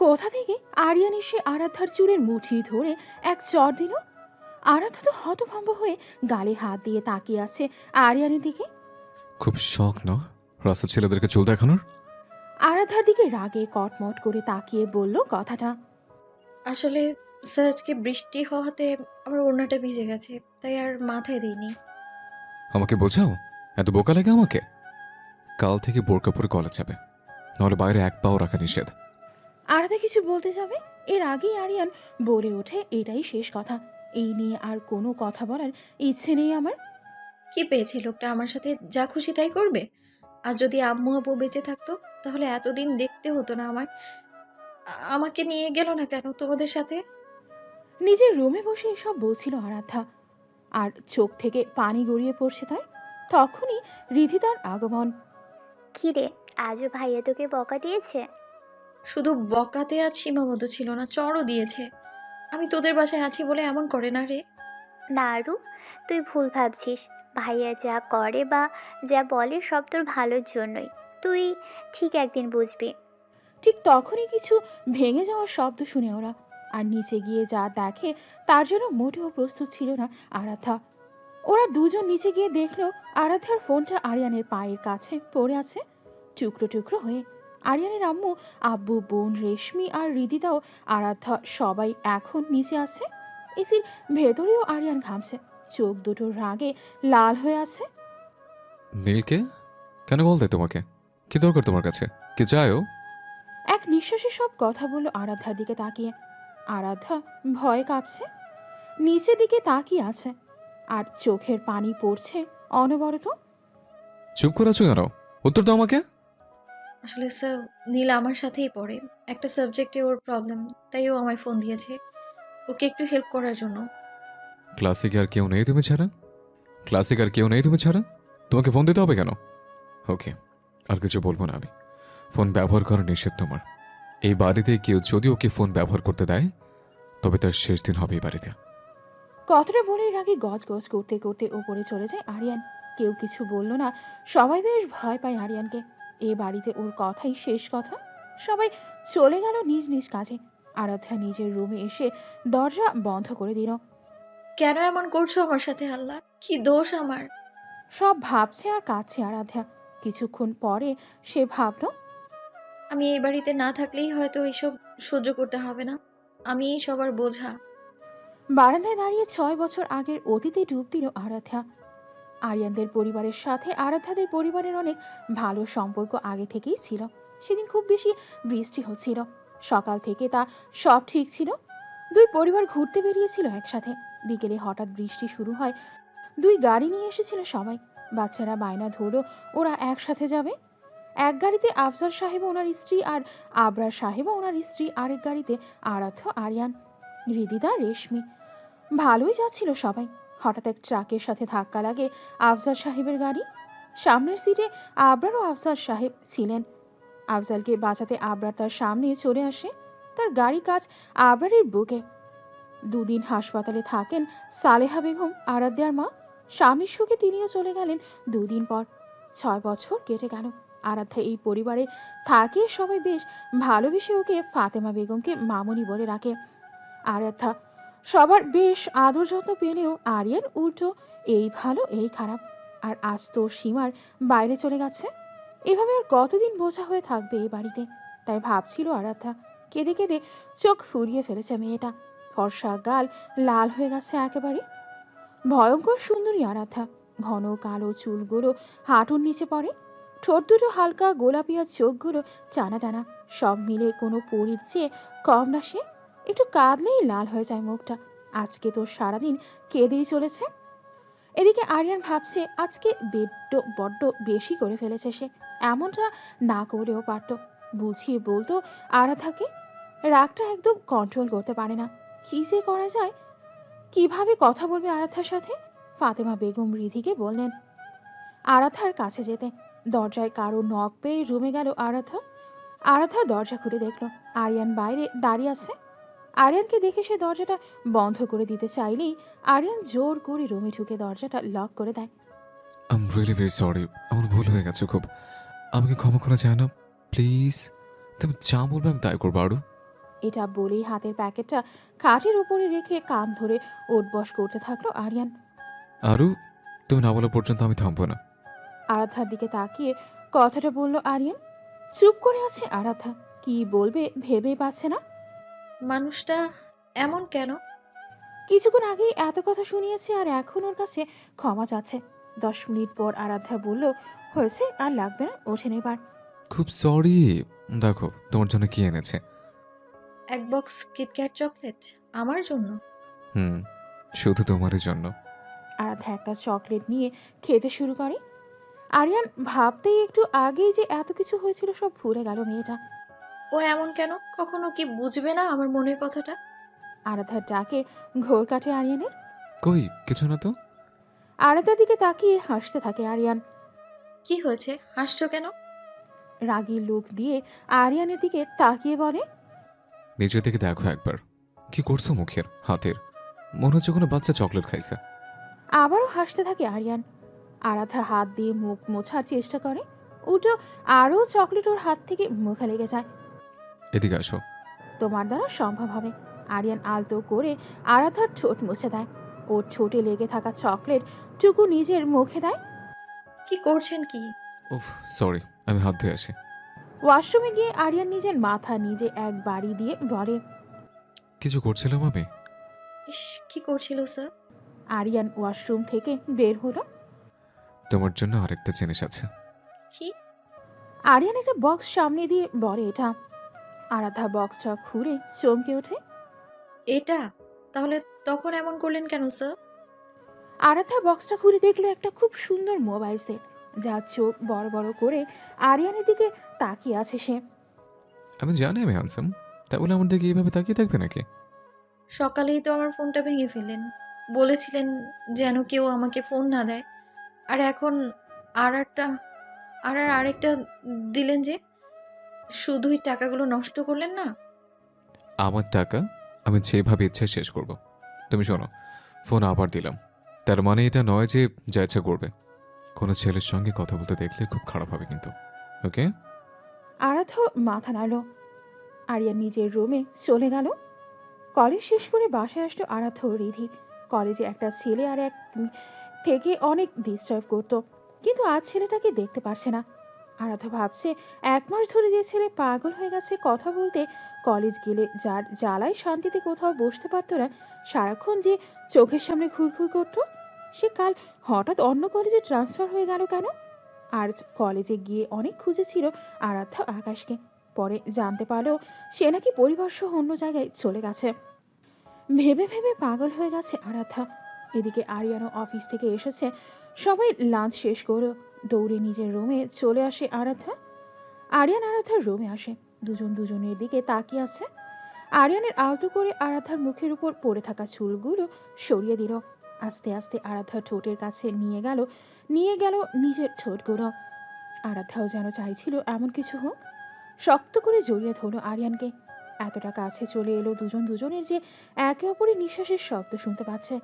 কোথা থেকে আরিয়ান এসে আরাধ্যার চুলের মুঠি ধরে এক চড় দিল। আরাধ্যা তো হতভম্ব হয়ে গালে হাত দিয়ে তাকিয়ে আছে আরিয়ানের দিকে। খুব শখ না রাস্তা ছেলেদেরকে চুল দেখানোর? আরাধ্যার দিকে রাগে কটমট করে তাকিয়ে বলল কথাটা। আসলে স্যার আজকে বৃষ্টি হওয়াতে আমার ওড়নাটা ভিজে গেছে, তাই আর মাথায় দিইনি। আমাকে বোঝাও, এত বোকা লাগে আমাকে? কাল থেকে বোরকা পরে কলেজ যাবে, নাহলে বাইরে এক পাও রাখা নিষেধ। আরাধ্যা কিছু বলতে যাবে, এর আগেই আরিয়ান বলে ওঠে এটাই শেষ কথা, এই নিয়ে আর কোনো কথা বলার ইচ্ছে নেই আমার। কি পেয়েছে লোকটা আমার সাথে যা খুশি তাই করবে? আর যদি আম্মু আব্বু বেঁচে থাকতো তাহলে এতদিন দেখতে হতো না আমার। আমাকে নিয়ে গেল না কেন তোমাদের সাথে? নিজের রুমে বসে এসব বলছিল আরাধ্যা, আর চোখ থেকে পানি গড়িয়ে পড়ছে তার। তখনই রিধিতার আগমন। কিরে, আজও ভাইয়া তোকে বকা দিয়েছে? শুধু বকাতে আজ সীমাবদ্ধ ছিল না, চড়ও দিয়েছে। আমি তোদের বাসায় আছি বলে এমন করে না রে। না আরু, তুই ভুল ভাবছিস। ভাইয়া যা করে বা যা বলে সব তোর ভালোর জন্যই। তুই ঠিক একদিন বুঝবি। ঠিক তখনই কিছু ভেঙে যাওয়ার শব্দ শুনে ওরা, আর নিচে গিয়ে যা দেখে তার জন্য মোটেও প্রস্তুত ছিল না আরাধ্যা। ওরা দুজন নিচে গিয়ে দেখলো আরাধ্যার ফোনটা আরিয়ানের পায়ের কাছে পড়ে আছে, টুকরো টুকরো হয়ে। আরিয়ানের আম্মু, আব্বু, বোন রেশমি আর হৃদিতাও, আরাধ্যা সবাই এখন নিচে আছে। এসির ভেতরেও আরিয়ান ঘামছে, চোখ দুটো রাগে লাল হয়ে আছে। নীলকে কেন বলতে তোমাকে? কি দরকার তোমার কাছে? কি চাইও? এক নিঃশ্বাসে সব কথা বলল আরাধ্যার দিকে তাকিয়ে। আরাধ্যা ভয়ে কাঁপছে, নিচের দিকে তাকিয়ে আছে, আর চোখের পানি পড়ছে অনবরত। চুপ করে আছো কেন? উত্তর দাও আমাকে। আসলে স্যার, নীল আমার সাথেই পড়ে, একটা সাবজেক্টে ওর প্রবলেম, তাই ও আমায় ফোন দিয়েছে ওকে একটু হেল্প করার জন্য। ক্লাসিক আর কেউ নেই তুমি ছাড়া? ক্লাসিক আর কেউ নেই তুমি ছাড়া? তোমাকে ফোন দিতে হবে কেন? ওকে, আর কিছু বলবো না আমি। ফোন ব্যবহার করা নিষেধ তোমার। এই বাড়িতে কেউ যদি ওকে ফোন ব্যবহার করতে দেয় তবে তার শেষ দিন হবে এই বাড়িতে। কথাটা বলে রাগে গজ গজ করতে করতে ওপরে চলে যায় আরিয়ান। কেউ কিছু বলল না, সবাই বেশ ভয় পায় আরিয়ানকে। এ বাড়িতে ওর কথাই শেষ কথা। সবাই চলে গেল নিজ নিজ কাজে। আরাধ্যা নিজের রুমে এসে দরজা বন্ধ করে দিল। কেন এমন করছো আমার সাথে আল্লাহ? কি দোষ আমার? সব ভাবছে আর কাঁদছে আরাধ্যা। কিছুক্ষণ পরে সে ভাবল, আমি এই বাড়িতে না থাকলেই হয়তো এইসব সহ্য করতে হবে না। আমিই সবার বোঝা। বারান্দায় দাঁড়িয়ে 6 বছর আগের অতীতে ডুব দিল আরাধ্যা। আরিয়ানদের পরিবারের সাথে আরাধ্যাদের পরিবারের অনেক ভালো সম্পর্ক আগে থেকেই ছিল। সেদিন খুব বেশি বৃষ্টি হচ্ছিল, সকাল থেকে তা সব ঠিক ছিল। দুই পরিবার ঘুরতে বেরিয়েছিল একসাথে। বিকেলে হঠাৎ বৃষ্টি শুরু হয়। দুই গাড়ি নিয়ে এসেছিল সবাই। বাচ্চারা বায়না ধরল ওরা একসাথে যাবে। এক গাড়িতে আফজার সাহেব ও ওনার স্ত্রী, আর আবরার সাহেব ও ওনার স্ত্রী আরেক গাড়িতে, আরাধ্য, আরিয়ান, হৃদিতা, রেশমি। ভালোই যাচ্ছিল সবাই। হঠাৎ এক ট্রাকের সাথে ধাক্কা লাগে আফজাল সাহেবের গাড়ি। সামনের সিটে আবরার ও আফজাল সাহেব ছিলেন। আফজালকে বাঁচাতে আবরার তার সামনে চলে আসে। তার গাড়ি কাজ আবরারের বুকে। দুদিন হাসপাতালে থাকেন সালেহা বেগম, আরাধ্যার মা। স্বামীর সুখে তিনিও চলে গেলেন দুদিন পর। 6 বছর কেটে গেল। আরাধ্যা এই পরিবারে থাকে, সবাই বেশ ভালোবেসে ওকে ফাতেমা বেগমকে মামনি বলে রাখে। আরাধ্যা সবার বেশ আদর যত্ন পেলেও আরিয়ান উল্টো, এই ভালো এই খারাপ। আর আজ তো সীমার বাইরে চলে গেছে। এভাবে আর কতদিন বোঝা হয়ে থাকবে এই বাড়িতে? তাই ভাবছিল আরাধ্যা। কেঁদে কেঁদে চোখ ফুরিয়ে ফেলেছে মেয়েটা। ফর্সা গাল লাল হয়ে গেছে একেবারে। ভয়ঙ্কর সুন্দরী আরাধ্যা। ঘন কালো চুলগুলো হাঁটুর নিচে পড়ে। ঠোঁট দুটো হালকা গোলাপি, আর চোখগুলো টানা টানা। সব মিলে কোনো পরীর চেয়ে কম না সে। একটু কাঁদলেই লাল হয়ে যায় মুখটা। আজকে তো সারাদিন কেঁদেই চলেছে। এদিকে আরিয়ান ভাবছে আজকে বড্ড বেশি করে ফেলেছে সে। এমনটা না করেও পারত, বুঝিয়ে বলতো আরাধাকে। রাগটা একদম কন্ট্রোল করতে পারে না। কি যে করা যায়? কিভাবে কথা বলবে আরাধার সাথে? ফাতেমা বেগম রিধিকে বললেন আরাধার কাছে যেতে। দরজায় কারো নখ পেয়ে রুমে গেল আরাধা। আরাধা দরজা খুলে দেখলো আরিয়ান বাইরে দাঁড়িয়ে আছে। আরিয়ানকে দেখে সে দরজাটা বন্ধ করে দিতে চাইলেই আরিয়ান জোর করে রুমে ঢুকে দরজাটা লক করে দেয়। I am really very sorry, আমার ভুল হয়ে গেছে খুব। আমাকে ক্ষমা করা যায় না প্লিজ? তুমি যা বলবে আমি তাই করবো আরু। এটা বলেই হাতের প্যাকেটটা খাটের উপরে রেখে কান ধরে ওঠবস করতে থাকলো আরিয়ান। আরু, তুমি না বলা পর্যন্ত আমি থামবো না। আরাধ্যার দিকে তাকিয়ে কথাটা বলল আরিয়ান। চুপ করে আছে আরাধ্যা, কি বলবে ভেবেই পাচ্ছে না। মানুষটা এমন কেন? কিছুক্ষণ আগেই এত কথা শুনিয়েছে আর এখন ওর কাছে ক্ষমা চাচ্ছে। 10 মিনিট পর আরাধ্যা বলল, হয়েছে, আর লাগবে না, ওঠেন এবার। খুব সরি। দেখো তোমার জন্য কি এনেছে। এক বক্স কিটক্যাট চকলেট আমার জন্য? হুম, শুধু তোমারই জন্য। আরাধ্যা একটা চকলেট নিয়ে খেতে শুরু করে। আরিয়ান ভাবতেই একটু আগেই যে এত কিছু হয়েছিল সব ভুলে গেল মেয়েটা। ও এমন কেন? কখনো কি বুঝবে না আমার মনের কথাটা? আরাধ্যার ডাকে ঘোর কাটে আরিয়ানের। কই কিছু না তো। আরাধ্যার দিকে তাকিয়ে হাসতে থাকে আরিয়ান। কি হয়েছে, হাসছো কেন? রাগী লুক দিয়ে আরিয়ানের দিকে তাকিয়ে বলে, নিজের দিকে দেখো একবার। কি করছো মুখের হাতের? মনে হচ্ছে কোনো বাচ্চা চকলেট খাইছে। আবারও হাসতে থাকে আরিয়ান। আরাধ্যা হাত দিয়ে মুখ মোছার চেষ্টা করে, উল্টো আরও চকলেট ওর হাত থেকে মুখে লেগে যায়। এদিকে আসো। তোমার দ্বারা সম্ভব হবে। আরিয়ান আলতো করে আরাধ্যার ঠোঁট মুছে দেয়। ওর ঠোঁটে লেগে থাকা চকলেট টুকু নিজের মুখে দেয়। কি করছেন কি? উফ, সরি, আমি হাত ধুয়ে আসি। ওয়াশরুমে গিয়ে আরিয়ান নিজের মাথা নিজে এক বাড়ি দিয়ে বলে। কিছু করছিলাম আমি। ইস, কি করছিল স্যার? আরিয়ান ওয়াশরুম থেকে বের হলো। তোমার জন্য আরেকটা জিনিস আছে। কি? আরিয়ান একটা বক্স সামনে দিয়ে বলে, এটা। আরাধ্যা বক্সটা খুঁড়ে চমকে ওঠে। এটা? তাহলে তখন এমন করলেন কেন স্যার? আরাধ্যা বক্সটা খুলে দেখলো একটা খুব সুন্দর মোবাইল সেট, যার চোখ বড় বড় করে আরিয়ানের দিকে তাকিয়ে আছে সে। আমি জানি আমি হ্যান্ডসাম, তাই বলে আমার দিকে এইভাবে তাকিয়ে থাকবে নাকি? সকালেই তো আমার ফোনটা ভেঙে ফেললেন, বলেছিলেন যেন কেউ আমাকে ফোন না দেয়। আর এখন আর একটা আরেকটা দিলেন যে? শুধুই টাকাগুলো নষ্ট করলেন না? আমার টাকা আমি যেভাবে ইচ্ছা শেষ করব। তুমি শোনো, ফোন আবার দিলাম, তার মানে এটা নয় যে যা ইচ্ছা করবে। কোনো ছেলের সঙ্গে কথা বলতে দেখলে খুব খারাপ হবে কিন্তু। ওকে? আরাধ্য মাথা নাড়ল। আরিয়ান নিজের রুমে চলে গেল। কলেজ শেষ করে বাসায় আসলো আরাধ্য ও রিধি। কলেজে একটা ছেলে আর এক থেকে অনেক ডিস্টার্ব করতো, কিন্তু আজ ছেলেটাকে দেখতে পারছে না। আরাধ্য ভাবছে 1 মাস ধরে যে ছেলে পাগল হয়ে গেছে কথা বলতে, কলেজ গেলে যার জ্বালায় শান্তিতে কোথাও বসতে পারতো না, সারাক্ষণ যে চোখের সামনে ঘুরঘুর করতো, সে কাল হঠাৎ অন্য কলেজে ট্রান্সফার হয়ে গেল কেন? আর কলেজে গিয়ে অনেক খুঁজেছিল আরাধ্য আকাশকে। পরে জানতে পারলো সে নাকি পরিবার সহ অন্য জায়গায় চলে গেছে। ভেবে ভেবে পাগল হয়ে গেছে আরাধ্যা। এদিকে আরিয়ানও অফিস থেকে এসেছে। সবাই লাঞ্চ শেষ করে দৌড়ে নিজের রুমে চলে আসে আরাধ্যা। আরিয়ান আরাধ্যার রুমে আসে। দুজন দুজনের দিকে তাকিয়ে আছে। আরিয়ানের আলতো করে আরাধ্যার মুখের উপর পড়ে থাকা চুলগুলো সরিয়ে দিল। আস্তে আস্তে আরাধ্যার ঠোঁটের কাছে নিয়ে গেল নিজের ঠোঁটগুলো। আরাধ্যাও যেন চাইছিল এমন কিছু হোক। শক্ত করে জড়িয়ে ধরল আরিয়ানকে। এতটা কাছে চলে এলো দুজন দুজনের যে একে অপরের নিঃশ্বাসের শব্দ শুনতে পাচ্ছে।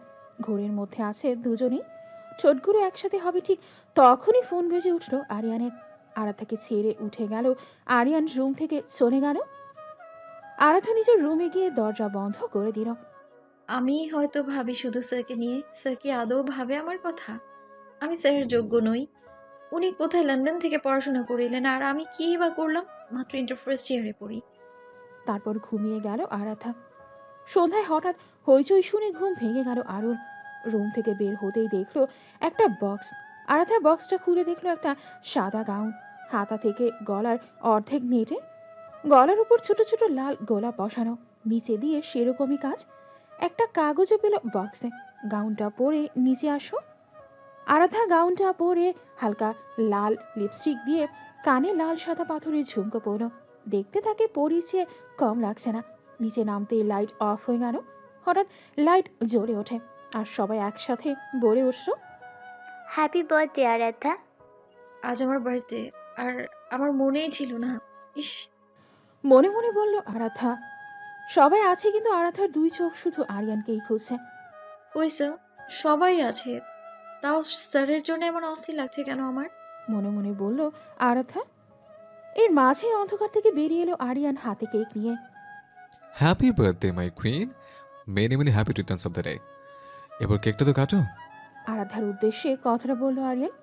ঘোরের মধ্যে আছে দুজনেই। ঠোঁটগুলো একসাথে হবে ঠিক তখনই ফোন বেজে উঠল আরিয়ানের। আরাধ্যাকে ছেড়ে উঠে গেল আরিয়ান, রুম থেকে চলে গেল। আরাধ্যা নিজের রুমে গিয়ে দরজা বন্ধ করে দিল। আমি হয়তো ভাবি শুধু স্যারকে নিয়ে। স্যার কি আদৌ ভাবে আমার কথা? আমি স্যারের যোগ্য নই। উনি কোথায় লন্ডন থেকে পড়াশোনা করে এলেন, আর আমি কী বা করলাম? মাত্র ইন্টার ফার্স্ট ইয়ারে পড়ি। তারপর ঘুমিয়ে গেল আরাধ্যা। সন্ধ্যায় হঠাৎ হইচই শুনে ঘুম ভেঙে গেল আরুর। রুম থেকে বের হতেই দেখলো একটা বক্স। আরাধ্যা বক্সটা খুলে দেখলো একটা সাদা গাউন, হাতা থেকে গলার অর্ধেক নেটে, গলার উপর ছোট ছোট লাল গোলাপ বসানো, নিচে দিয়ে সেরকমই কাজ। একটা কাগজও পেল বক্সে। গাউনটা পরে নিচে আসো। আরাধ্যা গাউনটা পরে হালকা লাল লিপস্টিক দিয়ে কানে লাল সাদা পাথরের ঝুমকো পরল। দেখতে তাকে পরিচয়ে কম লাগছে না। নিচে নামতেই লাইট অফ হয়ে গেল। হঠাৎ লাইট জ্বলে ওঠে আর সবাই একসাথে বলে উঠল, হ্যাপি বার্থডে আরাধ্যা। আজ আমার বার্থডে, আর আমার মনেই ছিল না। ইস! মনে মনে বলল আরাধ্যা। সবাই আছে কিন্তু আরাধ্যার দুই চোখ শুধু আরিয়ানকেই খুঁজছে। কই স্যার? সবাই আছে, তাও স্যারের জন্য এমন অস্থির লাগছে কেন আমার? মনে মনে বলল আরাধ্যা। এর মাঝে অন্ধকার থেকে বেরিয়ে এলো আরিয়ান হাতে কেক নিয়ে। Happy birthday my queen, many many happy Returns of the day. এবার কেকটা তো কাটো। আরাধ্যার উদ্দেশ্যে কথাটা বলল আরিয়ান।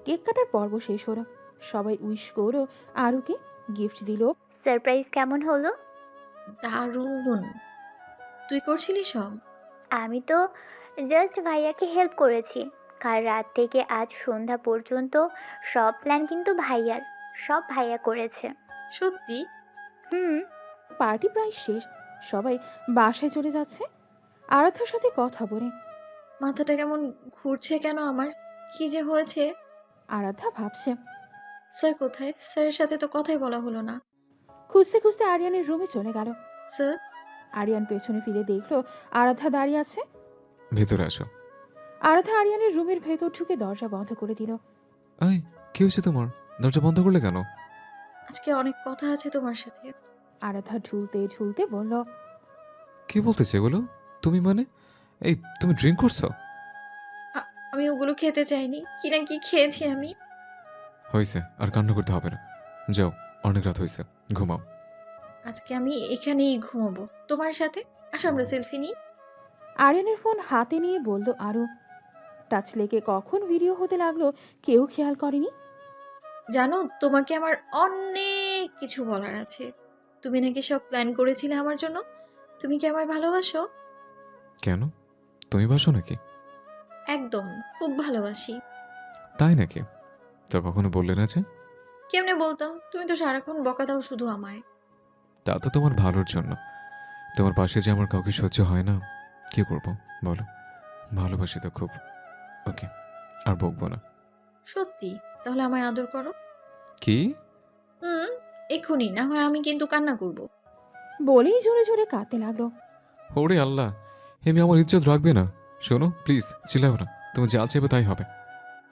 কেক কাটার পর্ব শেষ হলো। সবাই উইশ করো আরুকে, গিফট দিল। সারপ্রাইজ কেমন হলো? দারুণ। তুই করছিলি সব? আমি তো জাস্ট ভাইয়াকে হেল্প করেছি। কাল রাত থেকে আজ সন্ধ্যা পর্যন্ত সব প্ল্যান কিন্তু ভাইয়ার, সব ভাইয়া করেছে। সত্যি? হুম। পার্টি প্রায় শেষ, সবাই বাসায় চলে যাচ্ছে আরাধ্যার সাথে কথা বলে। মাথাটা কেমন ঘুরছে কেন আমার? কি যে হয়েছে? আরাধ্যা ভাবছে। স্যার কোথায়? স্যারের সাথে তো কথাই বলা হলো না। খুঁজতে খুঁজতে আরিয়ানের রুমে চলে গেল। স্যার? আরিয়ান পেছনে ফিরে দেখলো আরাধ্যা দাঁড়িয়ে আছে। ভেতরে আসো। আরাধ্যা আরিয়ানের রুমের ভেতর ঢুকে দরজা বন্ধ করে দিল। এই, কি হয়েছে তোমার? দরজা বন্ধ করলে কেন? আজকে অনেক কথা আছে তোমার সাথে। আরাধ্যা ঝুলতে ঝুলতে বলল। কি বলতেছে এগুলো? তুমি মানে, এই তুমি ড্রিঙ্ক করছো? আমি ওগুলো খেতে চাইনি। কি না কি খেয়েছি আমি। হয়েছে, আর কান্না করতে হবে না। যাও, অনেক রাত হয়েছে, ঘুমাও। আজকে আমি এখানেই ঘুমাবো তোমার সাথে। আসো আমরা সেলফি নিই। আরিয়ানের ফোন হাতে নিয়ে বলল আরু। টাচ লেগে কখন ভিডিও হতে লাগলো কেউ খেয়াল করেনি। জানো, তোমাকে আমার অনেক কিছু বলার আছে। তুমি নাকি সব প্ল্যান করেছিলে আমার জন্য। তুমি কি আমায় ভালোবাসো? কেন? তুমি বাসো নাকি? একদম, খুব ভালোবাসি। তাই নাকি? তা কখনো বললে না যে? কেমনে বলতাম? তুমি তো সারাক্ষণ বকা দাও শুধু আমায়। তা তো তোমার ভালোর জন্য। তোমার পাশে যে আমার কাউকে সহ্য হয় না, কি করব বলো? ভালোবাসি তো খুব। ওকে, আর বকবো না। সত্যি? তাহলে আমায় আদর করো। কি? হুম, এক্ষুনি, না হয় আমি কিন্তু কান্না করব। বলেই জোরে জোরে কাঁদতে লাগলো। ওরে আল্লাহ, হেমি আমার ইজ্জত রাখবে না। শোনো প্লিজ, চিল্লাও না। তুমি যা চাইবে তাই হবে।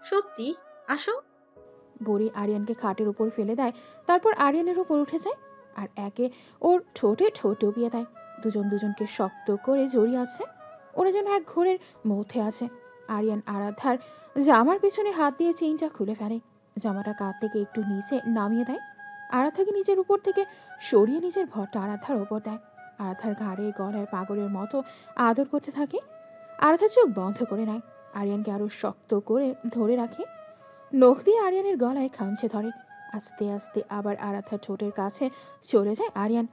সত্যি? আসো। বড়ি আরিয়ানকে খাটের উপর ফেলে দেয়, তারপর আরিয়ানের উপর উঠে যায় আর একে ওর ঠোঁটে ঠোঁট ডুবিয়ে দেয়। দুজন দুজনকে শক্ত করে জড়িয়ে আছে। ওরা যেন এক ঘোরের মধ্যে আছে। আরিয়ান আরাধ্যার জামার পেছনে হাত দিয়ে চেইনটা খুলে ফেলে। জামাটা কাঁধ থেকে একটু নিচে নামিয়ে দেয়। আরাধ্যাকে নিজের উপর থেকে সরিয়ে নিজের ভরটা আরাধ্যার ওপর দেয়। আরাধ্যার ঘাড়ে গলায় পাগলের মতো আদর করতে থাকে। আরাধ্যা চোখ বন্ধ করে নেয়। আরিয়ানকে আরো শক্ত করে ধরে রাখে। নখ দিয়ে আরিয়ানের গলায় খামচে ধরে। আস্তে আস্তে আবার আরাধ্যার ঠোঁটের কাছে চলে যায় আরিয়ান।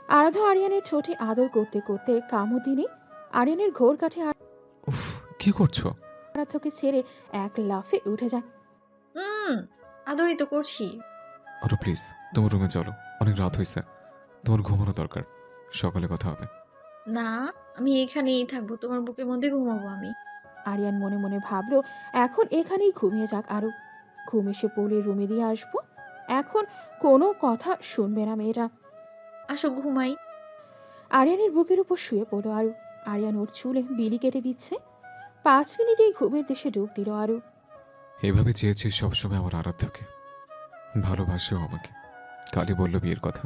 আরাধ্যা আরিয়ানের ঠোঁটে আদর করতে করতে কামড় দিলে আরিয়ানের ঘোর কাঠে উফ, কি করছো? আরাধ্যকে ছেড়ে এক লাফে উঠে যায়। আদরই তো করছি। আরো প্লিজ, তোমার রুমে চলো, অনেক রাত হয়েছে। তোমার ঘুমানো দরকার, সকালে কথা হবে। না, আমি এখানেই থাকবো, তোমার বুকের মধ্যে ঘুমাবো আমি। আরিয়ান মনে মনে ভাবলো এখন এখানেই ঘুমিয়ে যাক আরু। ঘুম এসে পড়ে রুমে দিয়ে আসবো। এখন কোনো কথা শুনবে না মেয়েটা। আসো ঘুমাই। আরিয়ানের বুকের উপর শুয়ে পড়লো আরু। আরিয়ান ওর চুলে বিলি কেটে দিচ্ছে। 5 মিনিটেই ঘুমের দেশে ডুব দিল আরু। এভাবে চেয়েছি সবসময় আমার আরাধ্যকে, ভালোবাসেও আমাকে। কালই বললো বিয়ের কথা।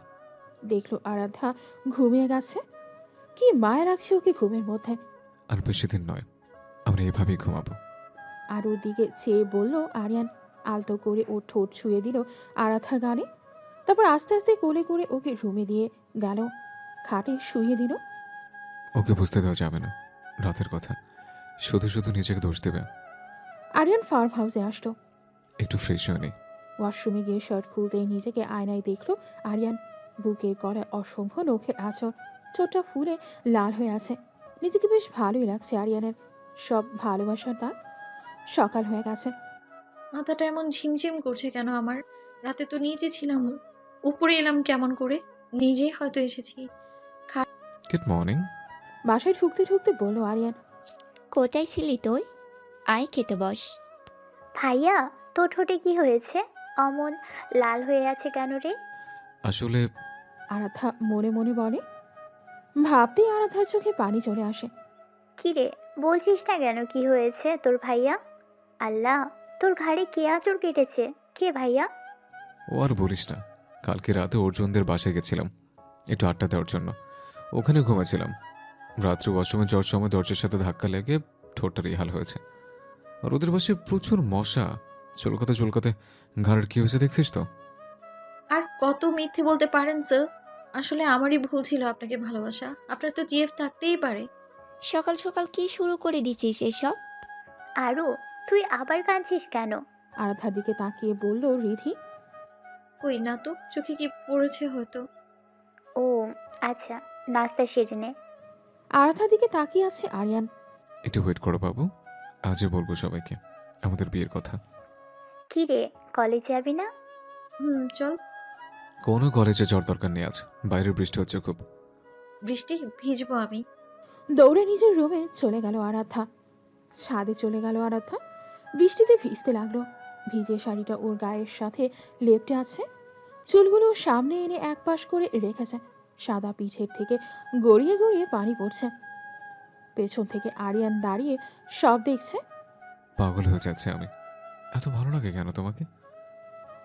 দেখলো আরাধ্যা ঘুমিয়ে গেছে। কি মায়া লাগছে ওকে ঘুমের মধ্যে। আর বেশি দিন নয়, আমরা এভাবেই ঘুমাবো। আর ওর দিকে চেয়ে বলল আরিয়ান। আলতো করে ওর ঠোঁট ছুঁয়ে দিল আরাধ্যার গালে। তারপর আস্তে আস্তে কোলে করে ওকে রুমে দিয়ে গেল, খাটে শুয়ে দিল। ওকে বুঝতে দেওয়া যাবে না রাতের কথা, শুধু শুধু নিজেকে দোষ দেবে। আরিয়ান ফার্ম হাউসে আসলো। একটু ফ্রেশ হয়ে নেই। ওয়াশরুমে গিয়ে শার্ট খুলতেই নিজেকে আয়নায় দেখলো আরিয়ান। বুকে গলায় অসংখ্য নখের আঁচড়, ঠোঁটটা ফুলে লাল হয়ে আছে। নিজেকে বেশ ভালোই লাগছে আরিয়ানের। সব ভালোবাসার দাগ। সকাল হয়ে গেছে। মাথাটা এমন ঝিমঝিম করছে কেন আমার? রাতে তো নিচে ছিলাম, উপরে এলাম কেমন করে? নিজেই হয়তো এসেছি। Good morning. বাসায় ঢুকতে ঢুকতে বলল আরিয়ান। কোথায় ছিলি তুই? আয় খেতে বস। ভাইয়া, তোর ঠোঁটে কি হয়েছে? অমন লাল হয়ে আছে কেন রে? আসলে আরাধ্যা মনে মনে বলে। ভাবতেই আরাধ্যার চোখে পানি চলে আসে। কি রে, বলছিস না কেন কি হয়েছে তোর ভাইয়া? আল্লাহ, তোর ঘাড়ে কে আঁচড় কেটেছে? কে ভাইয়া? ও আর বলিস না, কালকে রাতে অর্জুনদের বাসায় গেছিলাম একটু আড্ডা দেওয়ার জন্য। ওখানে ঘুমাচ্ছিলাম। রাত্রে ওয়াশরুমে যাওয়ার সময় দরজার সাথে ধাক্কা লেগে ঠোঁটটা রেহাল হয়েছে। আর ওদের বাসায় প্রচুর মশা। চুলকাতে চুলকাতে ঘাড়ের কি হয়েছে দেখছিস তো? আর কত মিথ্যে বলতে পারেন স্যার? আসলে আমারই ভুল ছিল আপনাকে ভালোবাসা। আপনার তো জিএফ থাকতেই পারে। সকাল সকাল কি শুরু করে দিছিস এসব? আরু, তুই আবার কাঁদছিস কেন? আরাধ্যার দিকে তাকিয়ে বলল রিধি। কই না তো, চোখে কি পড়েছে হয়তো। ও আচ্ছা, নাস্তা সেরে নে। আরাধ্যার দিকে তাকিয়ে আছে আরিয়ান। একটু ওয়েট করো বাবু, আজই বলবো সবাইকে আমাদের বিয়ের কথা। কি রে, কলেজ যাবি না? চল। কোনো কলেজে যাওয়ার দরকার নেই আজ, বাইরে বৃষ্টি হচ্ছে খুব। বৃষ্টি ভিজবো আমি। দৌড়ে নিজের রুমে চলে গেল আরাধ্যা। ছাদে চলে গেল আরাধ্যা। বৃষ্টিতে ভিজতে লাগলো। ভিজে শাড়িটা ওর গায়ের সাথে লেপ্টে আছে। চুলগুলো সামনে এনে এক পাশ করে রেখেছে। সাদা পিঠের থেকে গড়িয়ে গড়িয়ে পানি পড়ছে। পেছন থেকে আরিয়ান দাঁড়িয়ে সব দেখছে। পাগল হয়ে যাচ্ছে আমি, এত ভালো লাগে কেন তোমাকে?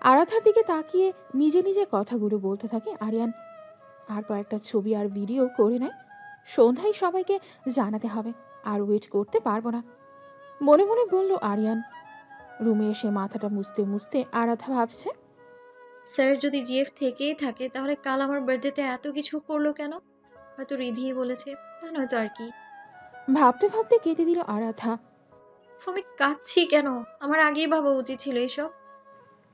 আরাধ্যার দিকে তাকিয়ে নিজে নিজে কথাগুলো বলতে থাকে আরিয়ান। আর কয়েকটা ছবি আর ভিডিও করে নেয়। সন্ধ্যায় সবাইকে জানাতে হবে, আর ওয়েট করতে পারবো না, মনে মনে বলল আরিয়ান। রুমে এসে মাথাটা মুছতে মুছতে আরাধ্যা ভাবছে, স্যার যদি জিএফ থেকেই থাকে তাহলে কাল আমার বার্থডেতে এত কিছু করলো কেন? হয়তো রিধিই বলেছে, তা নয়তো আর কি। ভাবতে ভাবতে কেটে দিল আরাধ্যা। আমি কাঁদছি কেন? আমার আগেই ভাবা উচিত ছিল এসব।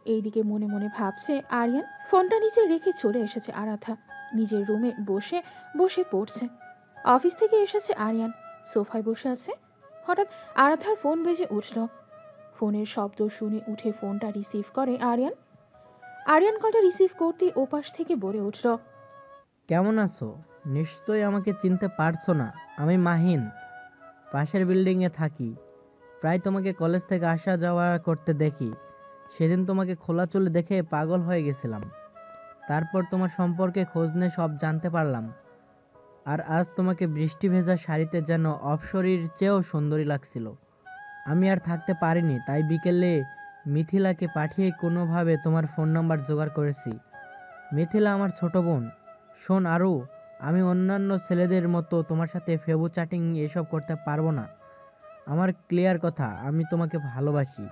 এইদিকে মনে মনে ভাবছে আরিয়ান। ফোনটা নিচে রেখে চলে এসেছে আরাধ্যা। নিজের রুমে বসে বসে পড়ছে। অফিস থেকে এসেছে আরিয়ান, সোফায় বসে আছে। হঠাৎ আরাধ্যার ফোন বেজে উঠল। ফোনের শব্দ শুনে উঠে ফোনটা রিসিভ করে আরিয়ান। আরিয়ান কলটা রিসিভ করতেই ওপাশ থেকে বলে উঠল, কেমন আছো? নিশ্চয়ই আমাকে চিনতে পারছো না। আমি মাহিন, পাশের বিল্ডিংয়ে থাকি। প্রায় তোমাকে কলেজ থেকে আসা যাওয়া করতে দেখি। সেদিন তোমাকে খোলা চুলে দেখে পাগল হয়ে গেছিলাম। তারপর তোমার সম্পর্কে খোঁজ নিয়ে সব জানতে পারলাম। আর আজ তোমাকে বৃষ্টি ভেজা শাড়িতে যেন অপসরীর চেয়েও সুন্দরী লাগছিল। আমি আর থাকতে পারিনি, তাই বিকেলে মিথিলাকে পাঠিয়ে কোনোভাবে তোমার ফোন নাম্বার জোগাড় করেছি। মিথিলা আমার ছোট বোন। শোন আরু, আমি অন্যান্য ছেলেদের মতো তোমার সাথে ফেবু চ্যাটিং এসব করতে পারবো না। আমার ক্লিয়ার কথা, আমি তোমাকে ভালোবাসি।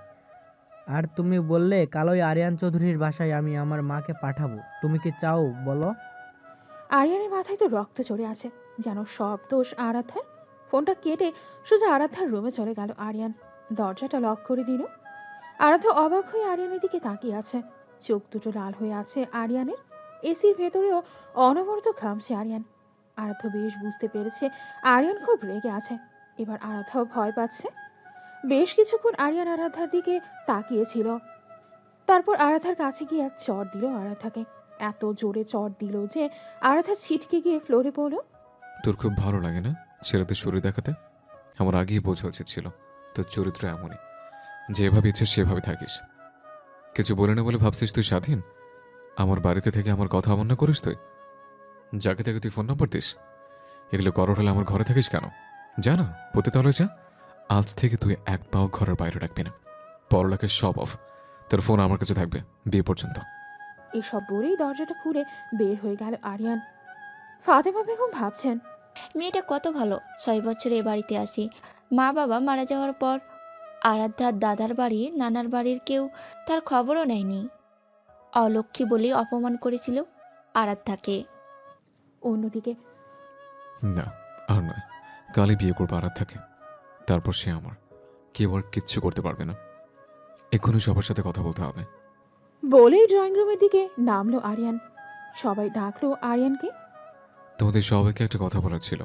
আর তুমি বললে কালই আরিয়ান চৌধুরীর বাসায় আমি আমার মাকে পাঠাবো। তুমি কি চাও বলো? আরিয়ানের মাথায় তো রক্ত চড়ে আছে, যেন সব দোষ আরাধ্যার। ফোনটা কেটে সোজা আরাধ্যার রুমে চলে গেল আরিয়ান। দরজাটা লক করে দিল। আরাধ্যা অবাক হয়ে আরিয়ানের দিকে তাকিয়ে আছে। চোখ দুটো লাল হয়ে আছে আরিয়ানের। এসির ভেতরেও অনবরত ঘামছে আরিয়ান। আরাধ্য বেশ বুঝতে পেরেছে আরিয়ান খুব রেগে আছে। এবার আরাধ্যাও ভয় পাচ্ছে। বেশ কিছুক্ষণ আরিয়ান আরাধ্যার দিকে তাকিয়েছিল। তারপর আরাধ্যার কাছে গিয়ে এক চড় দিল আরাধ্যাকে। এত জোরে চড় দিল যে আরাধ্যা ছিটকে গিয়ে ফ্লোরে পড়ল। তোর খুব ভালো লাগে না ছেলেদের শরীর দেখাতে? আমার আগেই বোঝা উচিত ছিল তোর চরিত্র এমনই, যেভাবে ইচ্ছে সেভাবে থাকিস। কিছু বলে না বলে ভাবছিস তুই স্বাধীন? আমার বাড়িতে থেকে আমার কথা অমান্য করিস তুই? যাকে তাকে তুই ফোন নম্বর দিস? এগুলো করার হলে আমার ঘরে থাকিস কেন? যা না, পতি তাহলে যা। আজ থেকে তুই এক পাও ঘরের বাইরে রাখবি না। পড়ালেখার সব অফ, তোর ফোন আমার কাছে থাকবে বিয়ে পর্যন্ত। এসব বলেই দরজাটা খুলে বের হয়ে গেল আরিয়ান। ফাতেমা বেগম ভাবছেন, মেয়েটা কত ভালো, 6 বছরে এ বাড়িতে আসি। মা বাবা মারা যাওয়ার পর আরাধ্যার দাদার বাড়ি নানার বাড়ির কেউ তার খবরও নেয়নি। অলক্ষ্মী বলেই অপমান করেছিল আরাধ্যাকে। অন্যদিকে না, আর নয়। কালই বিয়ে করবো আর থাকে, তারপর সে আমার। কেউ আর কিচ্ছু করতে পারবে না। এক্ষুনি সবার সাথে কথা বলতে হবে। বলেই ড্রয়িং রুমের দিকে নামলো আরিয়ান। সবাই ডাকলো আরিয়ানকে। তোমাদের সবাইকে একটা কথা বলার ছিল।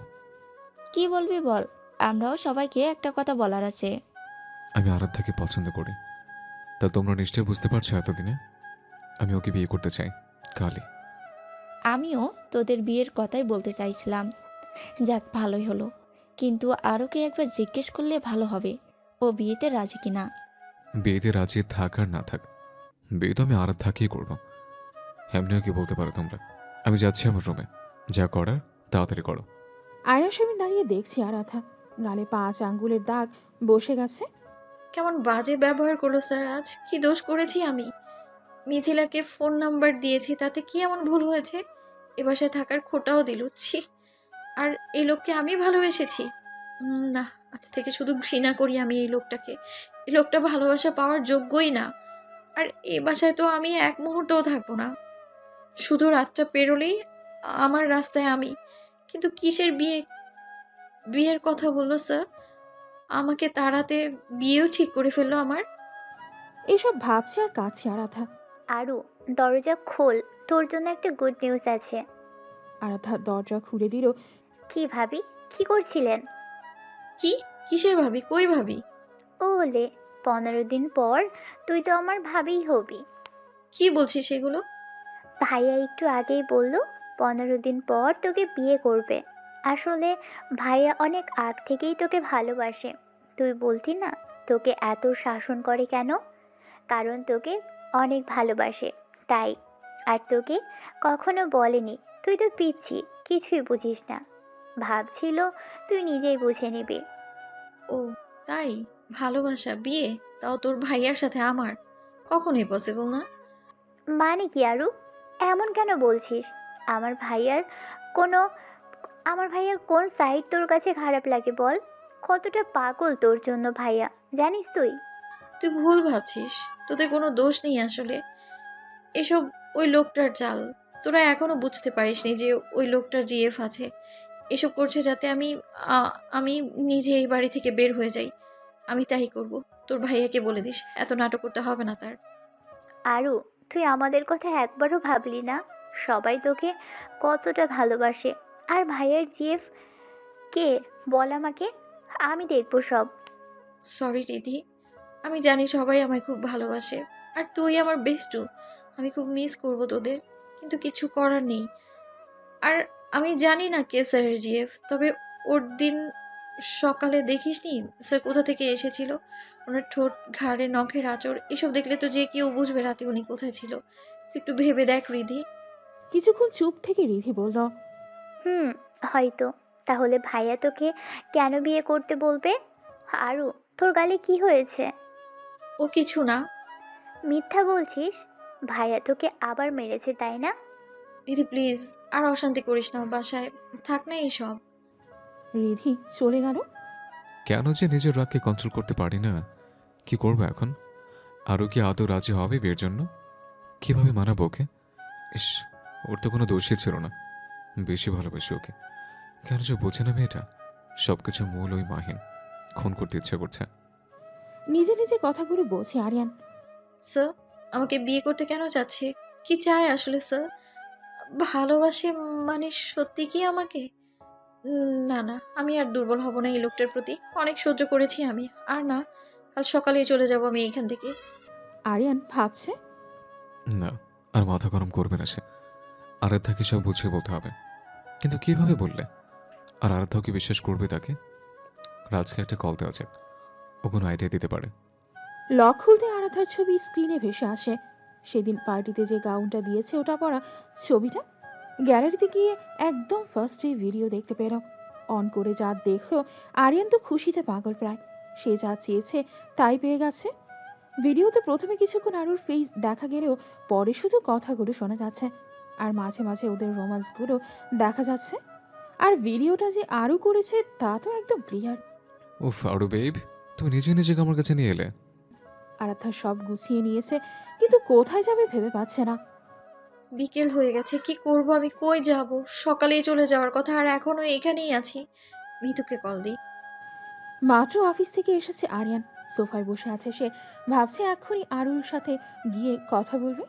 কি বলবি বল, আমরাও সবাইকে একটা কথা বলার আছে। আমি আরাধ্যাকে পছন্দ করি, তা তোমরা নিশ্চয়ই বুঝতে পারছো এতদিনে। আমি ওকে বিয়ে করতে চাই কালই। আমিও তোদের বিয়ের কথাই বলতে চাইছিলাম। যাক, ভালোই হলো। কিন্তু আরোকে একবার জিজ্ঞেস করলে ভালো হবে ও বিয়েতে রাজি কিনা। বিয়েতে রাজি থাক আর না থাক, বিয়ে তো আমি আরাধ্যাকেই করবো। এমনিও কি বলতে পারো তোমরা। আমি যাচ্ছি আমার রুমে, যা করার তাড়াতাড়ি করো। আয়নার সামনে দাঁড়িয়ে দেখছি আরাধা। গালে 5 আঙ্গুলের দাগ বসে গেছে। কেমন বাজে ব্যবহার করলো স্যার আজ। কি দোষ করেছি আমি? মিথিলাকে ফোন নাম্বার দিয়েছি, তাতে কি এমন ভুল হয়েছে? এ বাসায় থাকার খোটাও দিল, ছি। আর এই লোককে আমি ভালোবেসেছি? না, আজ থেকে শুধু ঘৃণা করি আমি এই লোকটাকে। এই লোকটা ভালোবাসা পাওয়ার যোগ্যই না। আর এ বাসায় তো আমি এক মুহূর্তও থাকবো না। শুধু রাতটা পেরোলেই আমার রাস্তায় আমি। কিন্তু কিসের বিয়ে? বিয়ের কথা বললো স্যার। আমাকে তাড়াতে বিয়েও ঠিক করে ফেললো আমার। এসব ভাবছে আর কাছে আরাধ্যা। আরু, দরজা খোল, তোর জন্য একটা গুড নিউজ আছে। আরাধ্যা দরজা খুলে দিল। কি ভাবি, কি করছিলেন? কি? কিসের ভাবি? কই ভাবি? ওলে, 15 দিন পর তুই তো আমার ভাবিই হবি। কি বলছিস সেগুলো? ভাইয়া একটু আগেই বলল 15 দিন পর তোকে বিয়ে করবে। আসলে ভাইয়া অনেক আগ থেকেই তোকে ভালোবাসে। তুই বলতি না তোকে এত শাসন করে কেন? কারণ তোকে অনেক ভালোবাসে তাই। আর তোকে কখনো বলেনি তুই তো পিচ্ছি, কিছুই বুঝিস না। ভাবছিল তুই নিজেই বুঝে নিবি। ও তাই? ভালোবাসা, বিয়ে, তাও তোর ভাইয়ার সাথে আমার? কখনোই পসিবল না। মানে কি আরু, এমন কেন বলছিস? আমার ভাইয়ার কোনো আমার ভাইয়ার কোন সাইড তোর কাছে খারাপ লাগে বল? কতটা পাগল তোর জন্য ভাইয়া, জানিস তুই? তুই ভুল ভাবছিস। তোদের কোনো দোষ নেই আসলে। এসব ওই লোকটার চাল। তোরা এখনো বুঝতে পারিসনি যে ওই লোকটার জিএফ আছে। এসব করছে যাতে আমি নিজে এই বাড়ি থেকে বের হয়ে যাই। আমি তাই করব। তোর ভাইয়াকে বলে দিস, এত নাটক করতে হবে না তার। আরু, তুই আমাদের কথা একবারও ভাবলি না? সবাই তোকে কতটা ভালোবাসে। আর ভাইয়ার জিএফ কে বল আমাকে, আমি দেখবো সব। সরি রিধি, আমি জানি সবাই আমায় খুব ভালোবাসে। আর তুই আমার বেস্টু। আমি খুব মিস করব তোদের, কিন্তু কিছু করার নেই। আর আমি জানি না কে স্যারের জিএফ, তবে ওর দিন সকালে দেখিসনি স্যার কোথা থেকে এসেছিল? ওনার ঠোঁট, ঘাড়ে নখের আঁচড়, এসব দেখলে তো যে কেউ বুঝবে রাতে উনি কোথায় ছিল। তুই একটু ভেবে দেখ রিধি। কিছুক্ষণ চুপ থেকে রিধি বলল, হুম, হয়তো। তাহলে ভাইয়া তোকে কেন বিয়ে করতে বলবে? আরু, তোর গালে কি হয়েছে? ও কিছু না। মিথ্যা বলছিস? ভাইয়া তোকে আবার মেরেছে তাই না? রিধি প্লিজ, আর অশান্তি করিস না বাসায়। থাক না এইসব। রিধি চলে গেল। কেন যে নিজের রাগকে কন্ট্রোল করতে পারি না। কি করবো এখন? আরও কি আদৌ রাজি হবে বিয়ের জন্য? কিভাবে মানাবো ওকে? ইস, ওর তো কোনো দোষই ছিল না। বেশি ভালোবাসি ওকে। কেন যে বোঝে না মেয়েটা? সবকিছু মূল ওই মাহিন। খুন করতে ইচ্ছে করছে। নিজে নিজে কথাগুলো বলছে আরিয়ান। স্যার, আমাকে বিয়ে করতে কেন চাচ্ছে? কি চায় আসলে স্যার? ভালোবাসে মানে সত্যি কি আমাকে? না না, আমি আর দুর্বল হব না এই লোকটার প্রতি। অনেক সহ্য করেছি আমি। আর না, কাল সকালেই চলে যাব আমি এইখান থেকে। আরিয়ান ভাবছে, না, আর মাথা গরম করবে না সে। আরাধ্যাকে সব বুঝিয়ে বলতে হবে। কিন্তু কিভাবে বললে? আর আরাধ্যাও কি বিশ্বাস করবে তাকে? রাজকে একটা কল দেওয়া যাক, ও কোনো আইডিয়া দিতে পারে। লক খুলতে আরাধ্যার ছবি স্ক্রিনে ভেসে আসে। সেদিন পার্টিতে যে গাউনটা দিয়েছে ওটা পরা ছবিটা। গ্যালারিতে গিয়ে একদম ফার্স্টে ভিডিও দেখতে পেল। অন করে যা দেখলো, আরিয়ান তো খুশিতে পাগল প্রায়। সে যা চেয়েছে তাই পেয়ে গেছে। ভিডিওতে প্রথমে কিছুক্ষণ আরুর ফেস দেখা গেলেও পরে শুধু কথাগুলো শোনা যাচ্ছে, আর মাঝে মাঝে ওদের রোমান্সগুলো দেখা যাচ্ছে। আর ভিডিওটা যে আরু করেছে তা তো একদম ক্লিয়ার। উফ, আরু বেব, তুমি নিজে নিজেকে আমার কাছে নিয়ে এলে। আরাধ্যা সব গুছিয়ে নিয়েছে, কিন্তু কোথায় যাবে ভেবে পাচ্ছে না। বিকেল হয়ে গেছে, কি করব আমি? কই যাব? সকালেই চলে যাওয়ার কথা, আর এখনো এখানেই আছি। মিতুকে কল দিই। মাত্র অফিস থেকে এসেছে আরিয়ান। সোফায় বসে আছে সে, ভাবছে এক্ষুনি আরুর সাথে গিয়ে কথা বলবে।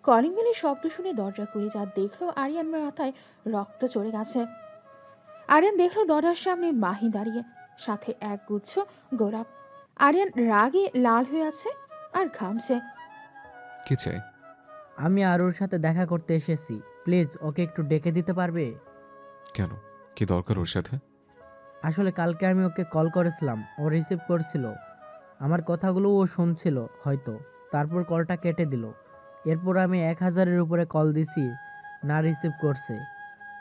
কলিং বেলের শব্দ শুনে দরজা খুলে যা দেখলো, আরিয়ান মাথায় রক্ত চড়ে গেছে। আরিয়ান দেখলো দরজার সামনে মাহি দাঁড়িয়ে, সাথে এক গুচ্ছ গোলাপ। আরিয়ান রাগে লাল হয়ে আছে আর ঘামছে। কি চাই? আমি আরুর সাথে দেখা করতে এসেছি, প্লিজ ওকে একটু ডেকে দিতে পারবে? কেন? কি দরকার ওর সাথে? আসলে কালকে আমি ওকে কল করেছিলাম, ও রিসিভ করছিল। আমার কথাগুলো ও শুনছিল হয়তো, তারপর কলটা কেটে দিল। এরপর আমি 1000-এর উপরে কল দিছি, না রিসিভ করছে।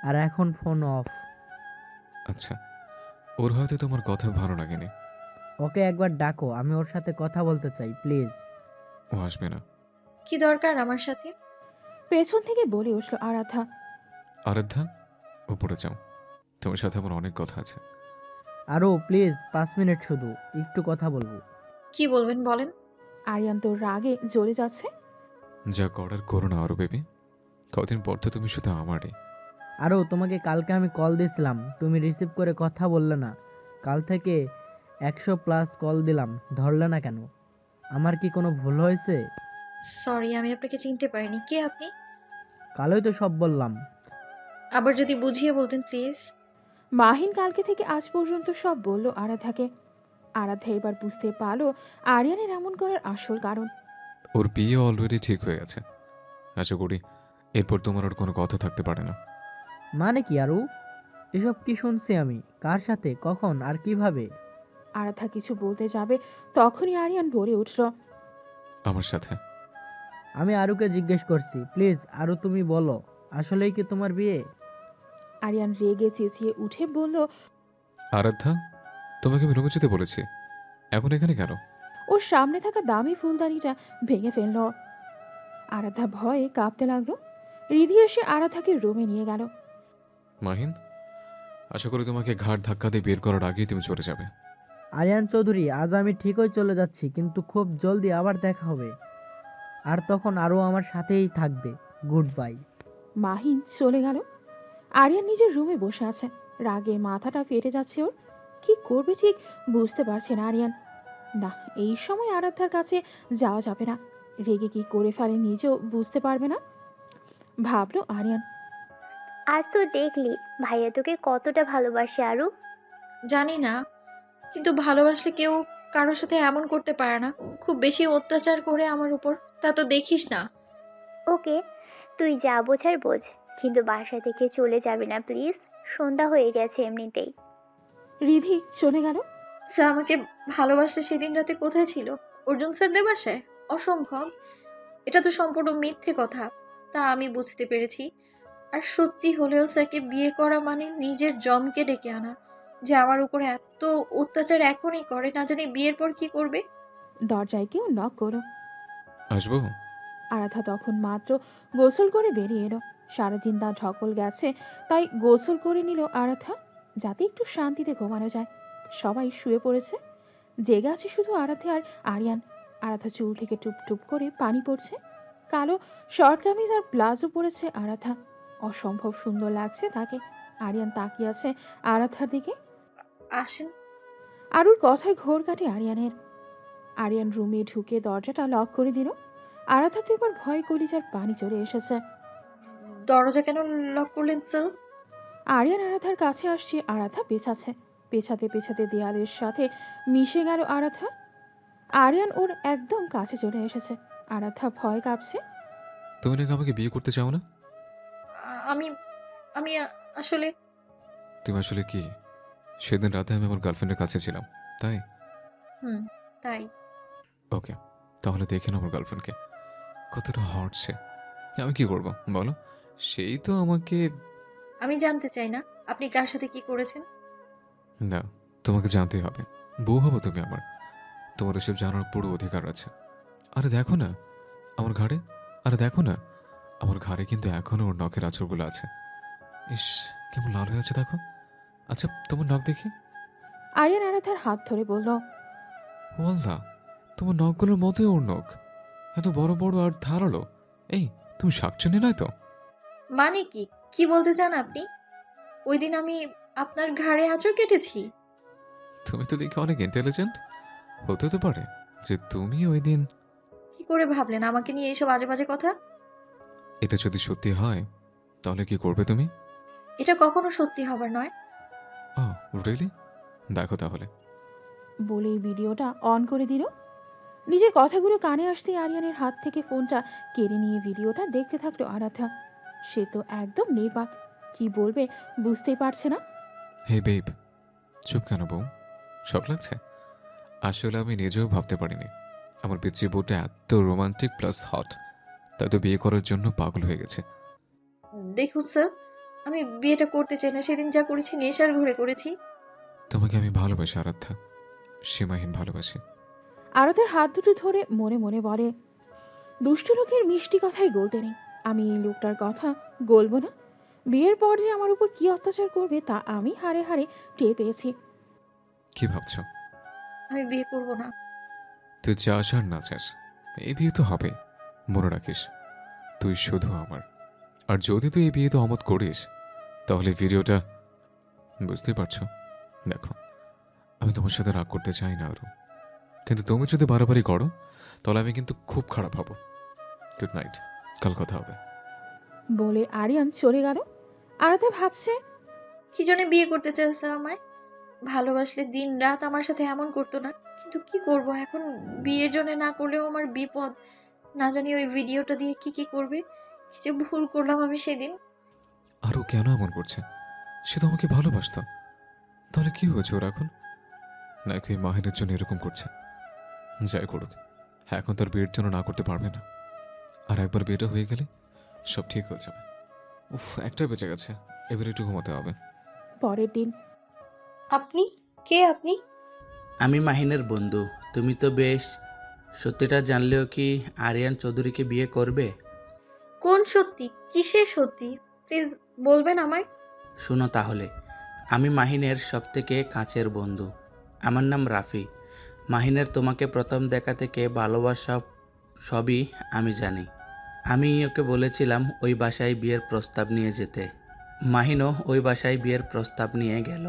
আর এখন ফোন অফ। আচ্ছা, ওর হয়তো তোমার কথা ভালো লাগেনি। ওকে একবার ডাকো, আমি ওর সাথে কথা বলতে চাই প্লিজ। ও আসবে না। কি দরকার আমার সাথে? পেছন থেকে বলে উঠল আরাধ্যা। আরাধ্যা, উপরে যাও, তোমার সাথে আমার অনেক কথা আছে। আরও প্লিজ 5 মিনিট শুধু, একটু কথা বলবো। কি বলবেন বলেন। আরিয়ান তো রাগে জ্বলে যাচ্ছে। যা করার করো না আরো বেবি। কদিন পর তো তুমি শুধু আমারই। আরও তোমাকে কালকে আমি কল দিয়েছিলাম, তুমি রিসিভ করে কথা বললে না। কাল থেকে 100+ কল দিলাম, ধরলে না কেন? আমার কি কোনো ভুল হয়েছে? সরি, আমি আপনাকে চিনতে পারিনি। কে আপনি? কালই তো সব বললাম। আবার যদি বুঝিয়ে বলতেন প্লিজ। মাহিন কালকে থেকে আজ পর্যন্ত সব বলল আরাধ্যাকে। আরাধ্যা এবার বুঝতে পারলো আরিয়ানের এমন করার আসল কারণ। ওর বিয়ে অলরেডি ঠিক হয়ে গেছে। আশা করি এরপর তোমার আর কোনো কথা থাকতে পারে না। মানে কি আরু? এসব কি শুনছি আমি? কার সাথে, কখন আর কিভাবে? আরাধ্যা কিছু বলতে যাবে তখনই আরিয়ান বলে উঠল, আমার সাথে। আমি আরুকে জিজ্ঞেস করছি, প্লিজ আরু তুমি বলো, আসলেই কি তোমার বিয়ে? আরিয়ান রেগে চেঁচিয়ে উঠে বলল, আরাধ্যা, তোমাকে আমি রুমে যেতে বলেছি, এখন এখানে কেন? ওর সামনে থাকা দামি ফুলদানিটা ভেঙে ফেলল। আরাধ্যা ভয়ে কাঁপতে লাগলো। রিধি এসে আরাধ্যাকে রুমে নিয়ে গেল। মাহিন, আশা করি তোমাকে ঘাট ধাক্কা দিয়ে বের করার আগেই তুমি চলে যাবে। আরিয়ান চৌধুরী, আজ আমি ঠিকই চলে যাচ্ছি, কিন্তু খুব জলদি আবার দেখা হবে। আর তখন আরও আমার সাথেই থাকবে। Good bye. মাহিন চলে গেল। আরিয়ান নিজের রুমে বসে আছে। রাগে মাথাটা ফেটে যাচ্ছে ওর। কি করবে ঠিক বুঝতে পারছে না আরিয়ান। না, এই সময় আরাধ্যার কাছে যাওয়া যাবে না। রেগে কি করে ফেলে নিজেও বুঝতে পারবে না, ভাবলো আরিয়ান। আজ তো দেখলি ভাইয়া তোকে কতটা ভালোবাসে আরু। জানি না, কিন্তু ভালোবাসলে কেউ কারোর সাথে এমন করতে পারে না। খুব বেশি অত্যাচার করে আমার উপর, তা তো দেখিস না। ওকে, তুই যা বোঝার বোঝ, কিন্তু বাসা থেকে চলে যাবি না প্লিজ। সন্ধ্যা হয়ে গেছে এমনিতেই। রিধি চলে গেল। স্যার আমাকে ভালোবাসলে সেদিন রাতে কোথায় ছিল? অর্জুন স্যারদের বাসায়? অসম্ভব। এটা তো সম্পূর্ণ মিথ্যে কথা। তা আমি বুঝতে পেরেছি। আর সত্যি হলেও স্যারকে বিয়ে করা মানে নিজের জমকে ডেকে আনা। যে আমার উপরে এত অত্যাচার এখনই করে, না জানি বিয়ের পর কি করবে। দরজায় কেউ নক করো। আসবো? আরাধ্যা তখন মাত্র গোসল করে বেরিয়ে এলো। সারাদিন তার ঢকল গেছে, তাই গোসল করে নিল আরাধ্যা, যাতে একটু শান্তিতে ঘুমানো যায়। সবাই শুয়ে পড়েছে। জেগে আছে শুধু আরাধ্যা আর আরিয়ান। আরাধ্যা চুল থেকে টুপ টুপ করে পানি পড়ছে। কালো শর্ট কামিজ আর প্লাজো পরেছে আরাধ্যা। অসম্ভব সুন্দর লাগছে তাকে। আরিয়ান তাকিয়ে আছে আরাধ্যার দিকে। আসেন। আরুর কথায় ঘোর কাটে আরিয়ানের। আরিয়ান রুমে ঢুকে দরজাটা লক করে দিল। আরাধ্যা তো এবার ভয় কলিজার পানি চলে এসেছে। দরজা কেন লক করলেন স্যার? আরিয়ান আরাধ্যার কাছে আসছে, আরাধ্যা পেছাচ্ছে। পেছাতে পেছাতে দেয়ালের সাথে মিশে গেল আরাধ্যা। আরিয়ান ওর একদম কাছে চলে এসেছে। আরাধ্যা ভয় কাঁপছে। তুমি নাকি আমাকে বিয়ে করতে চাও না? আমি আমি আসলে তুমি আসলে কি? সেদিন রাতে আমি আমার গার্লফ্রেন্ডের কাছে ছিলাম, তাই? হুম, তাই। ওকে, তাহলে দেখে না আমার গার্লফ্রেন্ডকে কতটা হট সে। আমি কি করব বলো? সেই তো আমাকে। আমি জানতে চাই না আপনি কার সাথে কি করেছেন। না, তোমাকে জানতেই হবে। বউ হবো তুমি আমার, তোমার ওসব জানার পুরো অধিকার আছে। আরে দেখো না আমার ঘাড়ে, আরে দেখো না আমার ঘাড়ে কিন্তু এখনো ওর নখের আঁচড়গুলো আছে। ইস, কেমন লাল হয়ে আছে দেখো। আচ্ছা তোমার নখ দেখি। আরিয়ান আরাধ্যার হাত ধরে বলল, ওয়াল্লাহ, তোমার নখগুলোর মতোই ওর নখ, এত বড় বড় আর ধারালো। এই, তুমি শাকচুনি নয় তো? মানে কি কি বলতে চান আপনি? ওই দিন আমি আপনার ঘাড়ে আঁচড় কেটেছি? তুমি তো দেখি অনেক ইন্টেলিজেন্ট। হতে তো পারে যে তুমি ওই দিন। কি করে ভাবলেন আমাকে নিয়ে এইসব আজে বাজে কথা? এটা যদি সত্যি হয় তাহলে কি করবে তুমি? এটা কখনো সত্যি হবার নয়। ও রিয়েলি? দেখো তাহলে। বলেই ভিডিওটা অন করে দিল। নিজের কথাগুলো কানে আসতেই আরিয়ানের হাত থেকে ফোনটা কেড়ে নিয়ে ভিডিওটা দেখতে থাকলো আরাধ্যা। সে তো একদম নির্বাক, কি বলবে বুঝতেই পারছে না। হে বেব, চুপ কেন বউ? শখ লাগছে? আসলে আমি নিজেও ভাবতে পারিনি আমার পিচ্ছি বউটা এত রোমান্টিক প্লাস হট, তাই তো বিয়ে করার জন্য পাগল হয়ে গেছে। দেখুন স্যার, আমি বিয়েটা করতে চাই না। সেদিন যা করেছি নেশার ঘরে করেছি। তোমাকে আমি ভালোবাসি আরাধ্যা, সীমাহীন ভালোবাসি। আরাধ্যার হাত দুটো ধরে মনে মনে বলে, দুষ্টু লোকের মিষ্টি কথাই গলতে নেই। আমি এই লোকটার কথা গলবো না। বিয়ের পর যে আমার উপর কি অত্যাচার করবে তা আমি হাড়ে হাড়ে টের পেয়েছি। কি ভাবছ? আমি বিয়ে করব না। তুই চাস আর না চাস, এই বিয়ে তো হবে। মনে রাখিস, তুই শুধু আমার। আর যদি তুই এই বিয়ে তো অমত করিস তাহলে ভিডিওটা বুঝতেই পারছো। দেখো, আমি তোমার সাথে রাগ করতে চাই না আরও, কিন্তু তুমি যদি বাড়াবাড়ি করো তাহলে আমি কিন্তু খুব খারাপ হব। গুড নাইট, কাল কথা হবে। বলে আরিয়ান চলে গেল। আরাধ্যা ভাবছে, কি জন্য বিয়ে করতে চাইছে আমায়? ভালোবাসলে দিন রাত আমার সাথে এমন করতো না, কিন্তু কি করব এখন? বিয়ের জন্য না করলেও আমার বিপদ। না জানি ওই ভিডিওটা দিয়ে কি কি করবে। কি যে ভুল করলাম আমি সেদিন। আরও কেন এমন করছে? সে তো আমাকে ভালোবাসত। তাহলে কি হয়েছে ওর এখন? নাকি ওই মাহিনের জন্য এরকম করছে? যাই করুক, এখন তার বিয়ের জন্য না করতে পারবে না। আর একবার বিয়েটা হয়ে গেলে সব ঠিক হয়ে যাবে। উফ, একটা বেঁচে গেছে, এবার একটু ঘুমাতে হবে। পরের দিন। আপনি কে? আপনি? আমি মাহিনের বন্ধু। তুমি তো বেশ সত্যিটা জানলেও কি আরিয়ান চৌধুরীকে বিয়ে করবে? কোন সত্যি? কিসের সত্যি? প্লিজ বলবেন আমায়। শোনো তাহলে, আমি মাহিনের সবথেকে কাছের বন্ধু। আমার নাম রাফি। মাহিনের তোমাকে প্রথম দেখা থেকে ভালোবাসা সবই আমি জানি। আমি ওকে বলেছিলাম ওই বাসায় বিয়ের প্রস্তাব নিয়ে যেতে। মাহিনও ওই বাসায় বিয়ের প্রস্তাব নিয়ে গেল,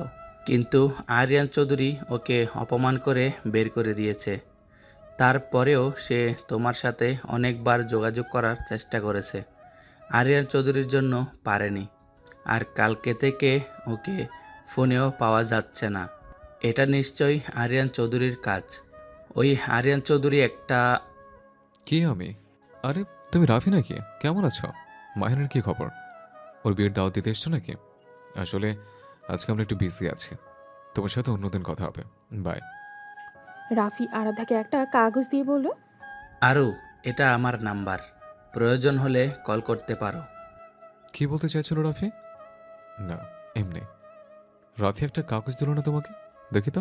কিন্তু আরিয়ান চৌধুরী ওকে অপমান করে বের করে দিয়েছে। তারপরেও সে তোমার সাথে অনেকবার যোগাযোগ করার চেষ্টা করেছে, আরিয়ান চৌধুরীর জন্য পারেনি। আর কালকে থেকে ওকে ফোনেও পাওয়া যাচ্ছে না। এটা নিশ্চয়ই আরিয়ান চৌধুরীর কাজ। ওই আরিয়ান চৌধুরী একটা... কি আমি? আরে তুমি রাফি নাকি? কেমন আছো? মাহিনের কি খবর? ওর বিয়ের দাওয়াত দিতে এসছো নাকি? আসলে আজকে আমরা একটু বিজি আছি, তোমার সাথে অন্যদিন কথা হবে। বাই। রাফি আরাধ্যাকে একটা কাগজ দিয়ে বলল, আরও, এটা আমার নাম্বার, প্রয়োজন হলে কল করতে পারো। কি বলতে চাইছিল রাফি? না, এমনি। রাফি একটা কাগজ দিল না তোমাকে? দেখি তো।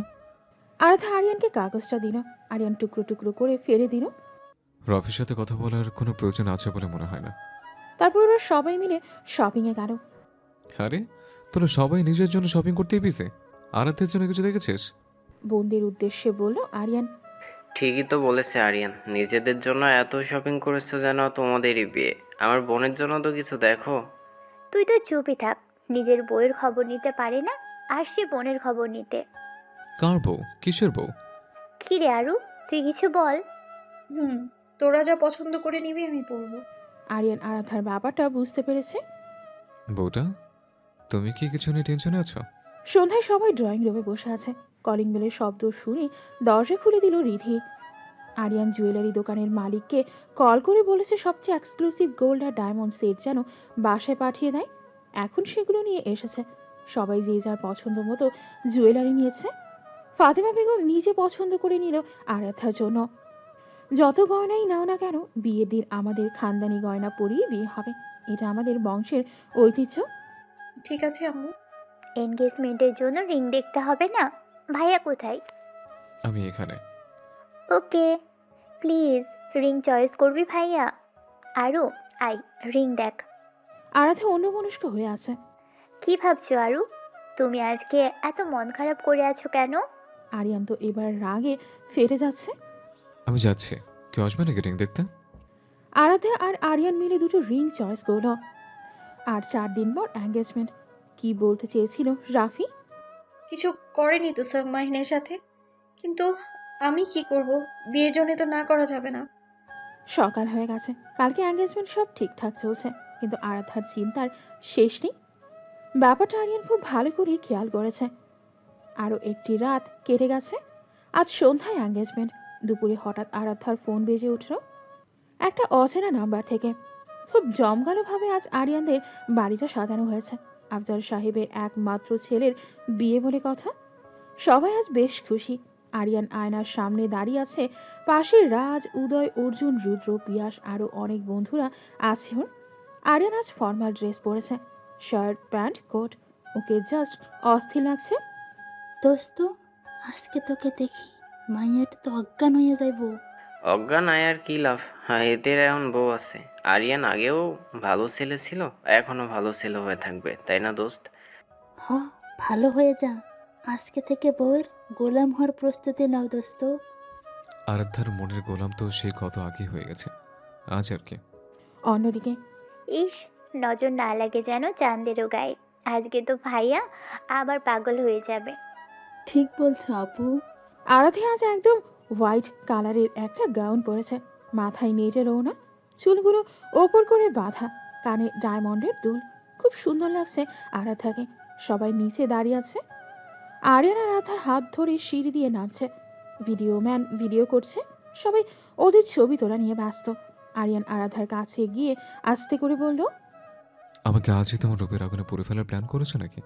আরাধ্যা আরিয়ানকে কাগজটা দিল। আরিয়ান টুকরো টুকরো করে ফেলে দিল। রাফির সাথে কথা বলার কোনো প্রয়োজন আছে বলে মনে হয় না। তারপর ওরা সবাই মিলে শপিংয়ে গেল। আরে তোরা সবাই নিজের জন্য শপিং করতেই বিজি, আরাধ্যের জন্য কিছু দেখেছিস? বোনদের উদ্দেশ্যে বলল আরিয়ান। ঠিকই তো বলেছে আরিয়ান, নিজেদের জন্য এত শপিং করেছো যেন তোমাদেরই বিয়ে। আমার বোনের জন্য তো কিছু দেখো। তুই তো চুপই থাক। নিজের বউয়ের খবর নিতে পারে না, আসছে বোনের খবর নিতে। কার বউ? কিসের বউ? কি রে আরু, তুই কিছু বল। তোরা যা পছন্দ করে নিবি আমি পরবো। আরিয়ান আরাধ্যার ব্যাপারটা বুঝতে পেরেছে। বউটা? তুমি কি কিছু নিয়ে টেনশনে আছো? সন্ধ্যায় সবাই ড্রয়িং রুমে বসে আছে। কলিং বেলের শব্দ শুনে দরজা খুলে দিল রিধি। আরিয়ান জুয়েলারি দোকানের মালিককে কল করে বলেছে সবচেয়ে এক্সক্লুসিভ গোল্ড আর ডায়মন্ড সেট যেন বাসায় পাঠিয়ে দেয়। এখন সেগুলো নিয়ে এসেছে। সবাই যে যার পছন্দ মতো জুয়েলারি নিয়েছে। ফাতেমা বেগম নিজে পছন্দ করে নিল আরাধ্যার জন্য। যত গয়নাই নাও না কেন, বিয়ের দিন আমাদের খানদানি গয়না পরিয়ে বিয়ে হবে, এটা আমাদের বংশের ঐতিহ্য। ঠিক আছে আম্মু। এনগেজমেন্টের জন্য রিং দেখতে হবে না? ভাইয়া কোথায়? আমি এখানে। ওকে, প্লিজ রিং চয়েস করবি ভাইয়া। আরু আই, রিং দেখ। আরাধ্যা অন্যমনস্ক হয়ে আছে। কি ভাবছো আরু? তুমি আজকে এত মন খারাপ করে আছো কেন? আরিয়ান তো এবার রাগে ফেটে যাচ্ছে। আমি যাচ্ছি, কেউ আসবে নাকি রিং দেখতে? আরাধ্যা আর আরিয়ান মিলে দুটো রিং চয়েস করল। আর 4 দিন পর এঙ্গেজমেন্ট। কি বলতে চেয়েছিল রাফি? কিছু করেনি তো স্যার মাহিনের সাথে, কিন্তু আমি কি করব? বিয়ের জন্য তো না করা যাবে না। সকাল হয়ে গেছে। কালকে এঙ্গেজমেন্ট, সব ঠিকঠাক চলছে, কিন্তু আরাধ্যার চিন্তার শেষ নেই। ব্যাপারটা আরিয়ান খুব ভালো করে খেয়াল করেছে। আরও একটি রাত কেটে গেছে। আজ সন্ধ্যায় এঙ্গেজমেন্ট। দুপুরে হঠাৎ আরাধ্যার ফোন বেজে উঠল একটা অচেনা নাম্বার থেকে। খুব জমকালোভাবে আজ আরিয়ানদের বাড়িটা সাজানো হয়েছে। আফজাল সাহেবের একমাত্র ছেলের বিয়ে বলে কথা। সবাই আজ বেশ খুশি। আরিয়ান আয়নার সামনে দাঁড়িয়ে আছে। পাশে রাজ, উদয়, অর্জুন, রুদ্র, পিয়াস আরও অনেক বন্ধুরা আছে ওর। আরিয়ান আজ ফর্মাল ড্রেস পরেছে, শার্ট, প্যান্ট, কোট। ওকে জাস্ট অস্থির লাগছে। দোস্ত, আজকে তোকে দেখি মাইয়াটা তো অজ্ঞান হয়ে যাইব। অজ্ঞান আয়ার কি লাভ? হ্যাঁ, এদের এখন বউ আছে। আরিয়ান আগেও ভালো ছেলে ছিল, এখনো ভালো ছেলে হয়ে থাকবে, তাই না দোস্ত? হ, ভালো হয়ে যা। আজকে থেকে বউয়ের গোলাম হওয়ার প্রস্তুতি নাও দোস্ত। আরাধ্যার মনের গোলাম তো সেই কত আগে হয়ে গেছে, আজ আর কি। অন্যদিকে ইস, নজর না লাগে যেন চাঁদেরও গায়ে। আজকে তো ভাইয়া আবার পাগল হয়ে যাবে। ঠিক বলছো আপু। আরাধ্যা আজ একদম হোয়াইট কালারের একটা গাউন পরেছে, মাথায় নেটের ওড়না, চুলগুলো ওপর করে বাঁধা, কানে ডায়মন্ডের দুল। খুব সুন্দর লাগছে আরাধ্যাকে। সবাই নিচে দাঁড়িয়ে আছে। আরিয়ান আর আরাধ্যার হাত ধরে সিঁড়ি দিয়ে নামছে। ভিডিও ম্যান ভিডিও করছে। সবাই ওদের ছবি তোলা নিয়ে ব্যস্ত। আরিয়ান আরাধ্যার কাছে গিয়ে আস্তে করে বলল, আমাকে আজই তোমার রূপের আগুনে পুড়ে ফেলার প্ল্যান করেছো নাকি?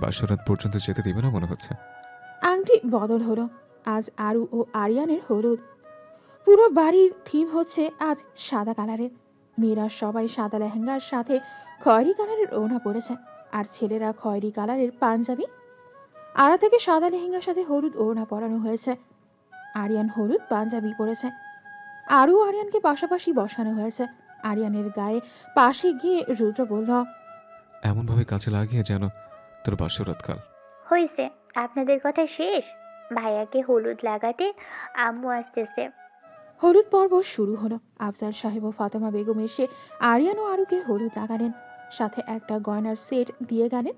বাসরাত পর্যন্ত যেতে দিবে না মনে হচ্ছে। আংটি বদল হলো। আজ আরু ও আরিয়ানের হলুদ। পুরো বাড়ির থিম হচ্ছে আজ সাদা কালারের। মেয়েরা সবাই সাদা লেহেঙ্গার সাথে খয়েরি কালারের ওড়না পরেছে, আর ছেলেরা খয়েরি কালারের পাঞ্জাবি। আরাধ্যাকে সাদা লেহেঙ্গার সাথে হলুদ ওড়না পরানো হয়েছে। আরিয়ান হলুদ পাঞ্জাবি পরেছে। আরু আরিয়ানকে পাশাপাশি বসানো হয়েছে। আরিয়ানের গায়ে পাশে গিয়ে রুদ্র বলল, এমনভাবে কাছে লাগিয়ে যেন তোর বাসরাতকাল। হয়েছে, আপনাদের কথা শেষ। ভাইয়াকে হলুদ লাগাতে আম্মু আসতেছে। হলুদ পর্ব শুরু হলো। আফজাল সাহেব ও ফাতেমা বেগম এসে আরিয়ান ও আরুকে হলুদ লাগালেন, সাথে একটা গয়নার সেট দিয়ে গেলেন।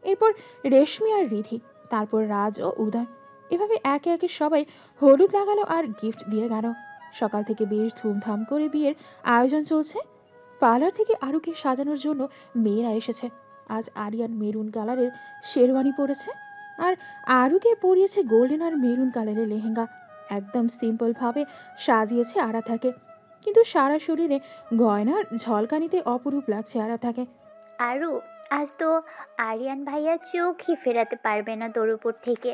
এরপর রেশমি আর রিধি, তারপর রাজ ও উদয়। এভাবে একে একে সবাই হলুদ লাগালো আর গিফট দিয়ে গেল। সকাল থেকে বেশ ধুমধাম করে বিয়ের আয়োজন চলছে। পার্লার থেকে আরুকে সাজানোর জন্য মেয়েরা এসেছে। আজ আরিয়ান মেরুন কালারের শেরওয়ানি পরেছে, আর আরুকে পরিয়েছে গোল্ডেন আর মেরুন কালারের লেহেঙ্গা। একদম সিম্পলভাবে সাজিয়েছে আরাধ্যাকে, কিন্তু সারা শরীরে গয়নার ঝলকানিতে অপরূপ লাগছে আরাধ্যাকে। আরু, আজ তো আরিয়ান ভাইয়া চোখই ফেরাতে পারবে না তোর উপর থেকে।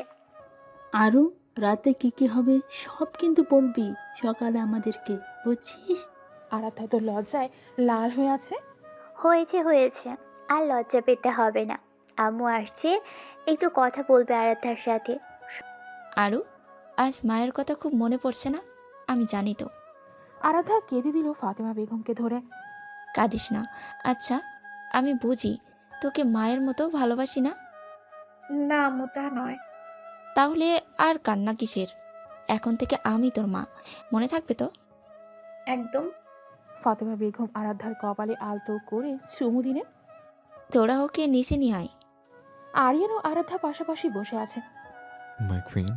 আরও রাতে কি কি হবে সব কিন্তু বলবি সকালে আমাদেরকে, বুঝছিস? আরাধ্যা তো লজ্জায় লাল হয়ে আছে। হয়েছে হয়েছে, আর লজ্জা পেতে হবে না। আম্মু আসছে, একটু কথা বলবে আরাধ্যার সাথে। আরু, আজ মায়ের কথা খুব মনে পড়ছে না? আমি জানি তো। আরাধ্যা কেঁদে দিল ফাতেমা বেগমকে ধরে। কাঁদিস না। আচ্ছা, আমি বুঝি তোকে মায়ের মতো ভালোবাসি না। না আম্মু, তা নয়। তাহলে আর কান্না কিসের? এখন থেকে আমি তোর মা, মনে থাকবে তো? একদম। ফাতেমা বেগম আরাধ্যার কপালে আলতো করে চুমু দিলেন। তোরা ওকে নিচে নিয়ে আয়। আরিয়ান ও আরাধ্যা পাশাপাশি বসে আছে। মাই কুইন,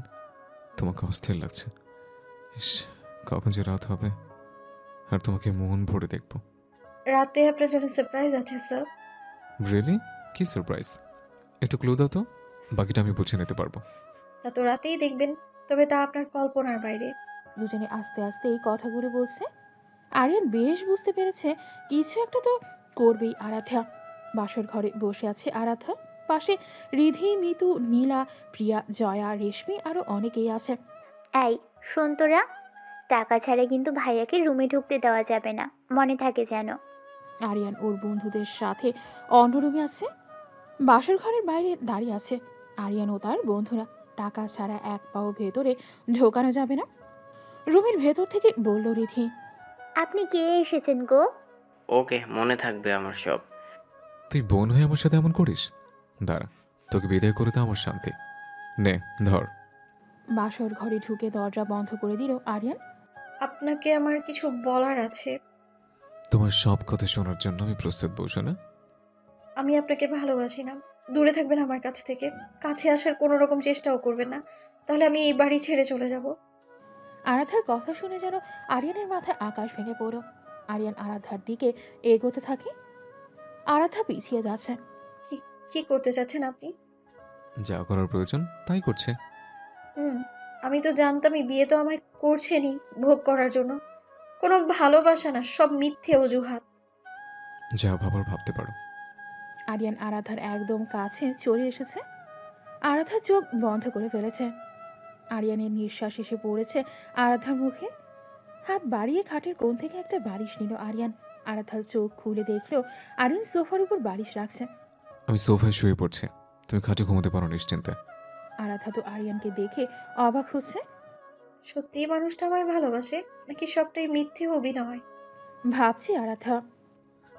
তোমাকে অস্থির লাগছে। ইস, কখন যে রাত হবে আর তোমাকে মন ভরে দেখবো। রাতে আপনার জন্য সারপ্রাইজ আছে স্যার। রিয়েলি? কি সারপ্রাইজ? একটু ক্লু দাও তো, বাকিটা আমি বুঝে নিতে পারবো। তা তো রাতেই দেখবেন, তবে তা আপনার কল্পনার বাইরে। দুজনে আস্তে আস্তে এই কথাগুলো বলছে। আরিয়ান বেশ বুঝতে পেরেছে কিছু একটা তো করবেই আরাধ্যা। বাসর ঘরে বসে আছে আরাধ্যা, পাশে রিধি, মিতু, নীলা, প্রিয়া, জয়া, রেশমি আরো অনেকেই আছে। এই শোন তোরা, টাকা ছাড়া কিন্তু ভাইয়াকে রুমে ঢুকতে দেওয়া যাবে না, মনে থাকে যেন। আরিয়ান ওর বন্ধুদের সাথে অন্য রুমে আছে। বাসর ঘরের বাইরে দাঁড়িয়ে আছে আরিয়ান ও তার বন্ধুরা। টাকা ছাড়া এক পাও ভেতরে ঢোকানো যাবে না। রুমের ভেতর থেকে বলল রিধি, আপনি কে এসেছেন গো? ওকে, মনে থাকবে আমার সব। তুই বোন হয়ে আমার সাথে এমন করিস? দাঁড়া, তোকে বিদায় করে তো আমার শান্তি। নে ধর। বাসর ঘরে ঢুকে দরজা বন্ধ করে দিল আরিয়ান। আপনাকে আমার কিছু বলার আছে। তোমার সব কথা শোনার জন্য আমি প্রস্তুত, বসো না? আমি আপনাকে ভালোবাসি না। দূরে থাকবেন আমার কাছ থেকে। কাছে আসার কোনো রকম চেষ্টাও করবেন না, তাহলে আমি এই বাড়ি ছেড়ে চলে যাব। আরাধ্যার কথা শুনে যেন আরিয়ানের মাথায় আকাশ ভেঙে পড়ল। আরিয়ান আরাধ্যার দিকে এগোতে থাকে। আরাধ্যা পিছিয়ে যাচ্ছে। কি কি করতে চাচ্ছেন আপনি? যা করার প্রয়োজন তাই করছে। আমি তো জানতামই বিয়ে তো আমায় করছেনই ভোগ করার জন্য। কোনো ভালোবাসা না, সব মিথ্যে অজুহাত। যা ভাবার ভাবতে পারো। আরিয়ান আরাধ্যার একদম কাছে চলে এসেছে। আরাধ্যা চোখ বন্ধ করে ফেলেছে। আরিয়ানের নিঃশ্বাস এসে পড়েছে আরাধ্যার মুখে। হাত বাড়িয়ে খাটের কোণ থেকে একটা বালিশ নিল আরিয়ান। আরাধ্যার চোখ খুলে দেখলো আরিয়ান সোফার উপর বালিশ রাখছে। আমি সোফায় শুয়ে পড়ছি, তুমি খাটে ঘুমোতে পারো নিশ্চিন্তে। আরাধ্যা তো আরিয়ানকে দেখে অবাক হচ্ছে। সত্যিই মানুষটা আমায় ভালোবাসে, নাকি সবটাই মিথ্যে অভিনয়? ভাবছি আরাধ্যা।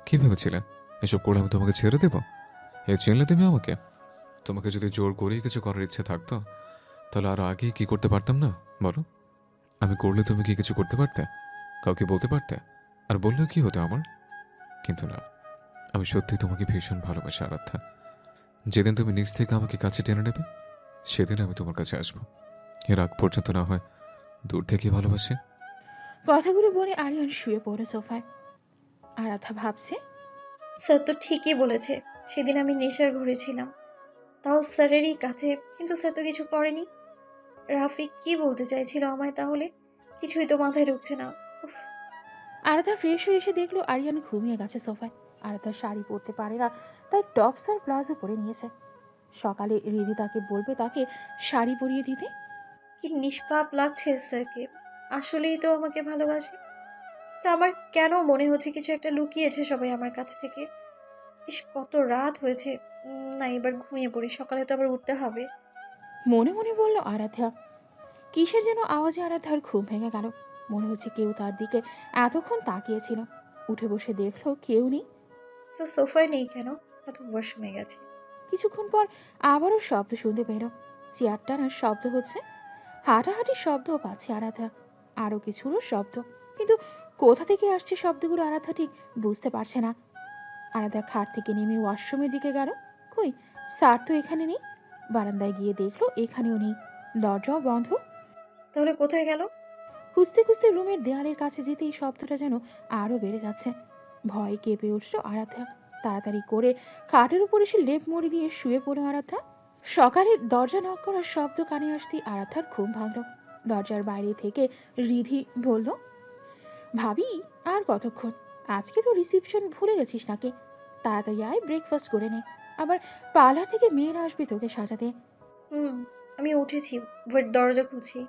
কি ভেবেছিলে এসব করলে আমি তোমাকে ছেড়ে দেবো? এ চিনলে তুমি আমাকে? তোমাকে যদি জোর করেই কিছু করার ইচ্ছে থাকতো তাহলে আরো আগে কি করতে পারতাম না বলো? আমি করলে তুমি কি কিছু করতে পারতে? কাউকে বলতে পারতে? আর বললেও কি হতো আমার? কিন্তু না, আমি সত্যি তোমাকে ভীষণ ভালোবাসি আরাধ্যা। যেদিন তুমি নিজ থেকে আমাকে কাছে টেনে নেবে সেদিন আমি তোমার কাছে আসবো। এর আগ পর্যন্ত না হয় দূর থেকে ভালোবাসে। কথাগুলো বলে আরিয়ান শুয়ে পড়ে সোফায়। আরাধ্যা ভাবছে, স্যার তো ঠিকই বলেছে, সেদিন আমি নেশার ঘরে ছিলাম, তাও স্যারেরই কাছে, কিন্তু স্যার তো কিছু করেনি। রাফি কি বলতে চাইছিল আমায় তাহলে? কিছুই তো মাথায় ঢুকছে না। উফ। আরাধ্যা ফ্রেশ হয়ে এসে দেখলো আরিয়ান ঘুমিয়ে গেছে সোফায়। আরাধ্যা শাড়ি পরতে পারে না, তাই টপস আর প্লাজো পরে নিয়েছে। সকালে রিদি তাকে বলবে তাকে শাড়ি পরিয়ে দিতে। কি নিষ্পাপ লাগছে স্যারকে, আসলেই তো আমাকে ভালোবাসে। তা আমার কেন মনে হচ্ছে কিছু একটা লুকিয়েছে সবাই আমার কাছ থেকে। ইস, কত রাত হয়েছে। না, এবার ঘুমিয়ে পড়ি, সকালে তো আবার উঠতে হবে। মনে মনে বলল আরাধ্যা। কিসের যেন আওয়াজে আরাধ্যার ঘুম ভেঙে গেল। মনে হচ্ছে কেউ তার দিকে এতক্ষণ তাকিয়েছিল। উঠে বসে দেখলো কেউ নেই। স্যার সোফায় নেই কেন? হয়তো ওয়াশরুমে গেছে। কিছুক্ষণ পর আবারও শব্দ শুনতে পেল। চেয়ার টানার শব্দ হচ্ছে, হাঁটাহাঁটির শব্দও পাচ্ছে আরাধ্যা, আরও কিছুরও শব্দ। কিন্তু কোথা থেকে আসছে শব্দগুলো আরাধ্যা ঠিক বুঝতে পারছে না। আরাধ্যা খাট থেকে নেমে ওয়াশরুমের দিকে গেল। কই, স্যার তো এখানে নেই। বারান্দায় গিয়ে দেখলো এখানেও নেই, দরজাও বন্ধ। তাহলে কোথায় গেল? খুঁজতে খুঁজতে রুমের দেয়ালের কাছে যেতেই শব্দটা যেন আরও বেড়ে যাচ্ছে। ভয়ে কেঁপে উঠল আরাধ্যা। তাড়াতাড়ি করে খাটের উপর এসে লেপ মুড়ি দিয়ে শুয়ে পড়ল আরাধ্যা। সকালে দরজা নক করার শব্দ কানে আসতেই আরাধ্যার ঘুম ভাঙল। দরজার বাইরে থেকে রিধি বলল, ভাবি আর কতক্ষণ? আজকে তো রিসিপশন ভুলে গেছিস নাকি? তাড়াতাড়ি আয়, ব্রেকফাস্ট করে নে, আবার পার্লার থেকে মেয়েরা আসবে তোকে সাজাতে। হুম, আমি উঠেছি, ওয়েট, দরজা খুলছি।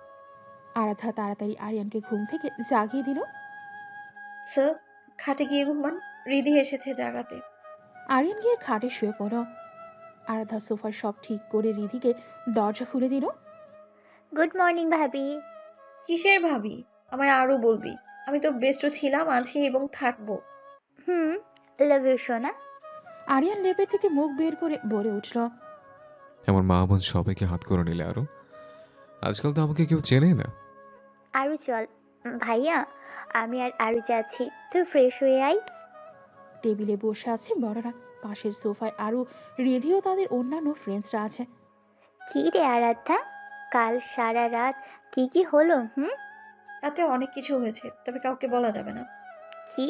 আরাধ্যা তাড়াতাড়ি আরিয়ানকে ঘুম থেকে জাগিয়ে দিল। স্যার, খাটে গিয়ে ঘুমান, রিধি এসেছে জাগাতে। আরিয়ান গিয়ে খাটে শুয়ে পড়ল। আরাধ্যা সোফার সব ঠিক করে রিধিকে দরজা খুলে দিল। গুড মর্নিং ভাবি। কিসের ভাবি? আমায় আরও বলবি। আমি তোর বেস্টও ছিলাম, আছি এবং থাকবো। হুম, লাভ ইউ সোনা। আরিয়ান লেপের থেকে মুখ বের করে বলে উঠল, আমার মা বোন সবাইকে হাত করে নিলে আরো। আজকাল তো আমাকে কেউ চেনেই না। আরু চল। ভাইয়া, আমি আর আরু যাচ্ছি, তুই ফ্রেশ হয়ে আয়। টেবিলে বসে আছে বড়রা। পাশের সোফায় আরও রিধিও তাদের অন্যান্য ফ্রেন্ডসরা আছে। কি রে আরাধ্যা, কাল সারা রাত কি কি হলো? রাতে অনেক কিছু হয়েছে, তবে কাউকে বলা যাবে না। কি?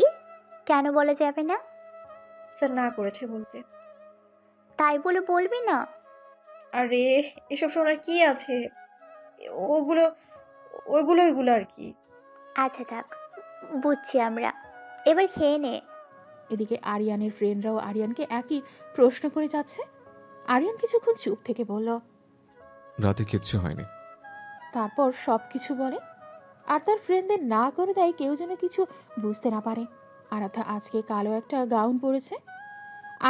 কেন বলা যাবে না? স্যার না করেছে বলতে। তাই বলে বলবি না? আরে, এসব শোনার কি আছে? ওগুলো ওইগুলো আর কি। আচ্ছা থাক, বুঝছি আমরা। এবার খেয়ে নে। এদিকে আরিয়ানের ফ্রেন্ডরাও আরিয়ানকে একই প্রশ্ন করে যাচ্ছে। আরিয়ান কিছুক্ষণ চুপ থেকে বলল, রাতে কিচ্ছু হয়নি। তারপর সব কিছু বলে। আর তার ফ্রেন্ডদের না করে দেয় কেউ যেন কিছু বুঝতে না পারে। আরাধ্যা আজকে কালো একটা গাউন পরেছে,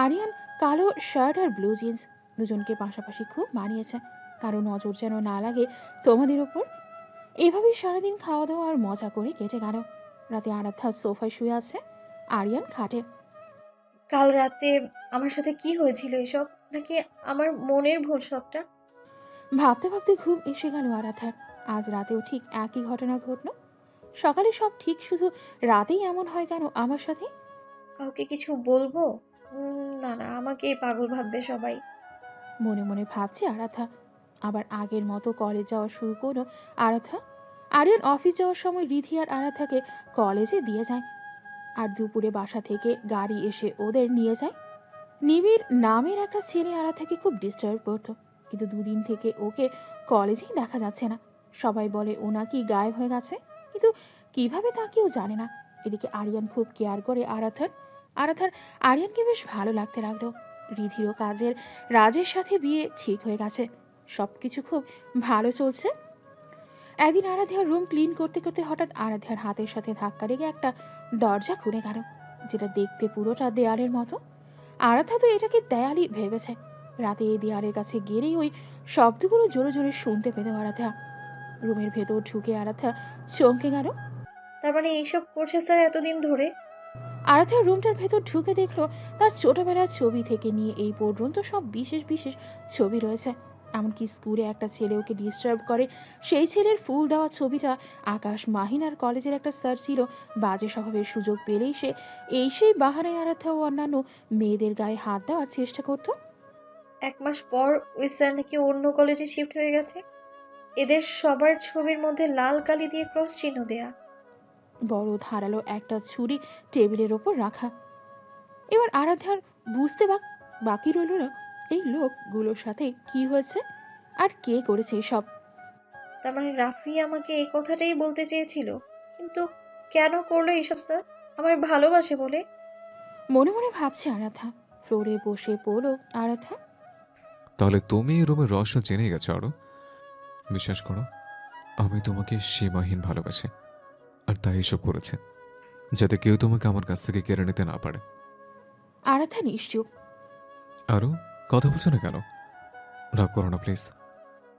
আরিয়ান কালো শার্ট আর ব্লু জিন্স। দুজনকে পাশাপাশি খুব মানিয়েছে। কারো নজর যেন না লাগে তোমাদের ওপর। এভাবেই সারাদিন খাওয়া দাওয়া আর মজা করে কেটে গেল। রাতে আরাধ্যা সোফায় শুয়ে আছে, আরিয়ান খাটে। কাল রাতে আমার সাথে কি হয়েছিল এসব? নাকি আমার মনের ভুল সবটা? ভাবতে ভাবতে ঘুম এসে গেল আরাধ্যার। আজ রাতেও ঠিক একই ঘটনা ঘটল। সকালে সব ঠিক, শুধু রাতেই এমন হয় কেন আমার সাথে? কাউকে কিছু বলবো? না না, আমাকে পাগল ভাববে সবাই। মনে মনে ভাবছে আরাধ্যা। আবার আগের মতো কলেজ যাওয়া শুরু করলো আরাধ্যা। আরিয়ান অফিস যাওয়ার সময় রিধি আর আরাধ্যাকে কলেজে দিয়ে যায়। আর দুপুরে বাসা থেকে গাড়ি এসে ওদের নিয়ে যায়। নিবিড় নামের একটা ছেলে আরাধ্যাকে খুব ডিস্টার্ব করতো, কিন্তু দুদিন থেকে ওকে কলেজেই দেখা যাচ্ছে না। সবাই বলে ও নাকি গায়েব হয়ে গেছে, কিন্তু কিভাবে তা কেউ জানে না। এদিকে আরিয়ান খুব কেয়ার করে আরাধ্যার। আরিয়ানকে বেশ ভালো লাগতে লাগলো। রিধিরও কাজের রাজের সাথে বিয়ে ঠিক হয়ে গেছে, সব কিছু খুব ভালো চলছে। একদিন আরাধ্যার রুম ক্লিন করতে করতে হঠাৎ আরাধ্যার হাতের সাথে ধাক্কা লেগে একটা দরজা খুলে গেল, যেটা দেখতে পুরোটা দেয়ালের মতো। আরাধ্যা তো এটাকে দেয়ালই ভেবেছে। রাতে এই দেয়ালের কাছে গেলেই ওই শব্দগুলো জোরে জোরে শুনতে পেত আরাধ্যা। রুমের ভেতর ঢুকে আরাধ্যা চমকে গেল। তার মানে এইসব করছে স্যার এতদিন ধরে? আরাধ্যা রুমটার ভেতর ঢুকে দেখলো তার ছোটবেলার ছবি থেকে নিয়ে এই পর্যন্ত সব বিশেষ বিশেষ ছবি রয়েছে। এমনকি স্কুলে একটা ছেলে ওকে ডিস্টার্ব করে, সেই ছেলের ফুল দেওয়া ছবিটা। আকাশ মাহিনার কলেজের একটা স্যার ছিল, বাজে স্বভাবের সুযোগ পেলেই সে সেই বাহানায় আরাধ্যা ও অন্যান্য মেয়েদের গায়ে হাত দেওয়ার চেষ্টা করত। 1 মাস পর ওই স্যার নাকি অন্য কলেজে শিফট হয়ে গেছে। এদের সবার ছবির মধ্যে লাল কালি দিয়ে ক্রস চিহ্ন দেয়া। বড় ধারালো একটা ছুরি টেবিলের ওপর রাখা। এবার আরাধ্যার বুঝতে বাকি রইল না এই লোকগুলোর সাথে কি হয়েছে আর কে করেছে এসব। তার মানে রাফি আমাকে এই কথাটাই বলতে চেয়েছিল। কিন্তু কেন করলো এসব স্যার? আমায় ভালোবাসে বলে? মনে মনে ভাবছে আরাধ্যা। ফ্লোরে বসে পড়ল আরাধ্যা। তাহলে তুমি এই রুমের রহস্য জেনে গেছো আরও। বিশ্বাস করো, আমি তোমাকে সীমাহীন ভালোবাসি, আর তাই এসব করেছে, যাতে কেউ তোমাকে আমার কাছ থেকে কেড়ে নিতে না পারে। আরাধ্যা নিশ্চুপ। আরও কথা বলছো না কেন? রাগ করো না প্লিজ।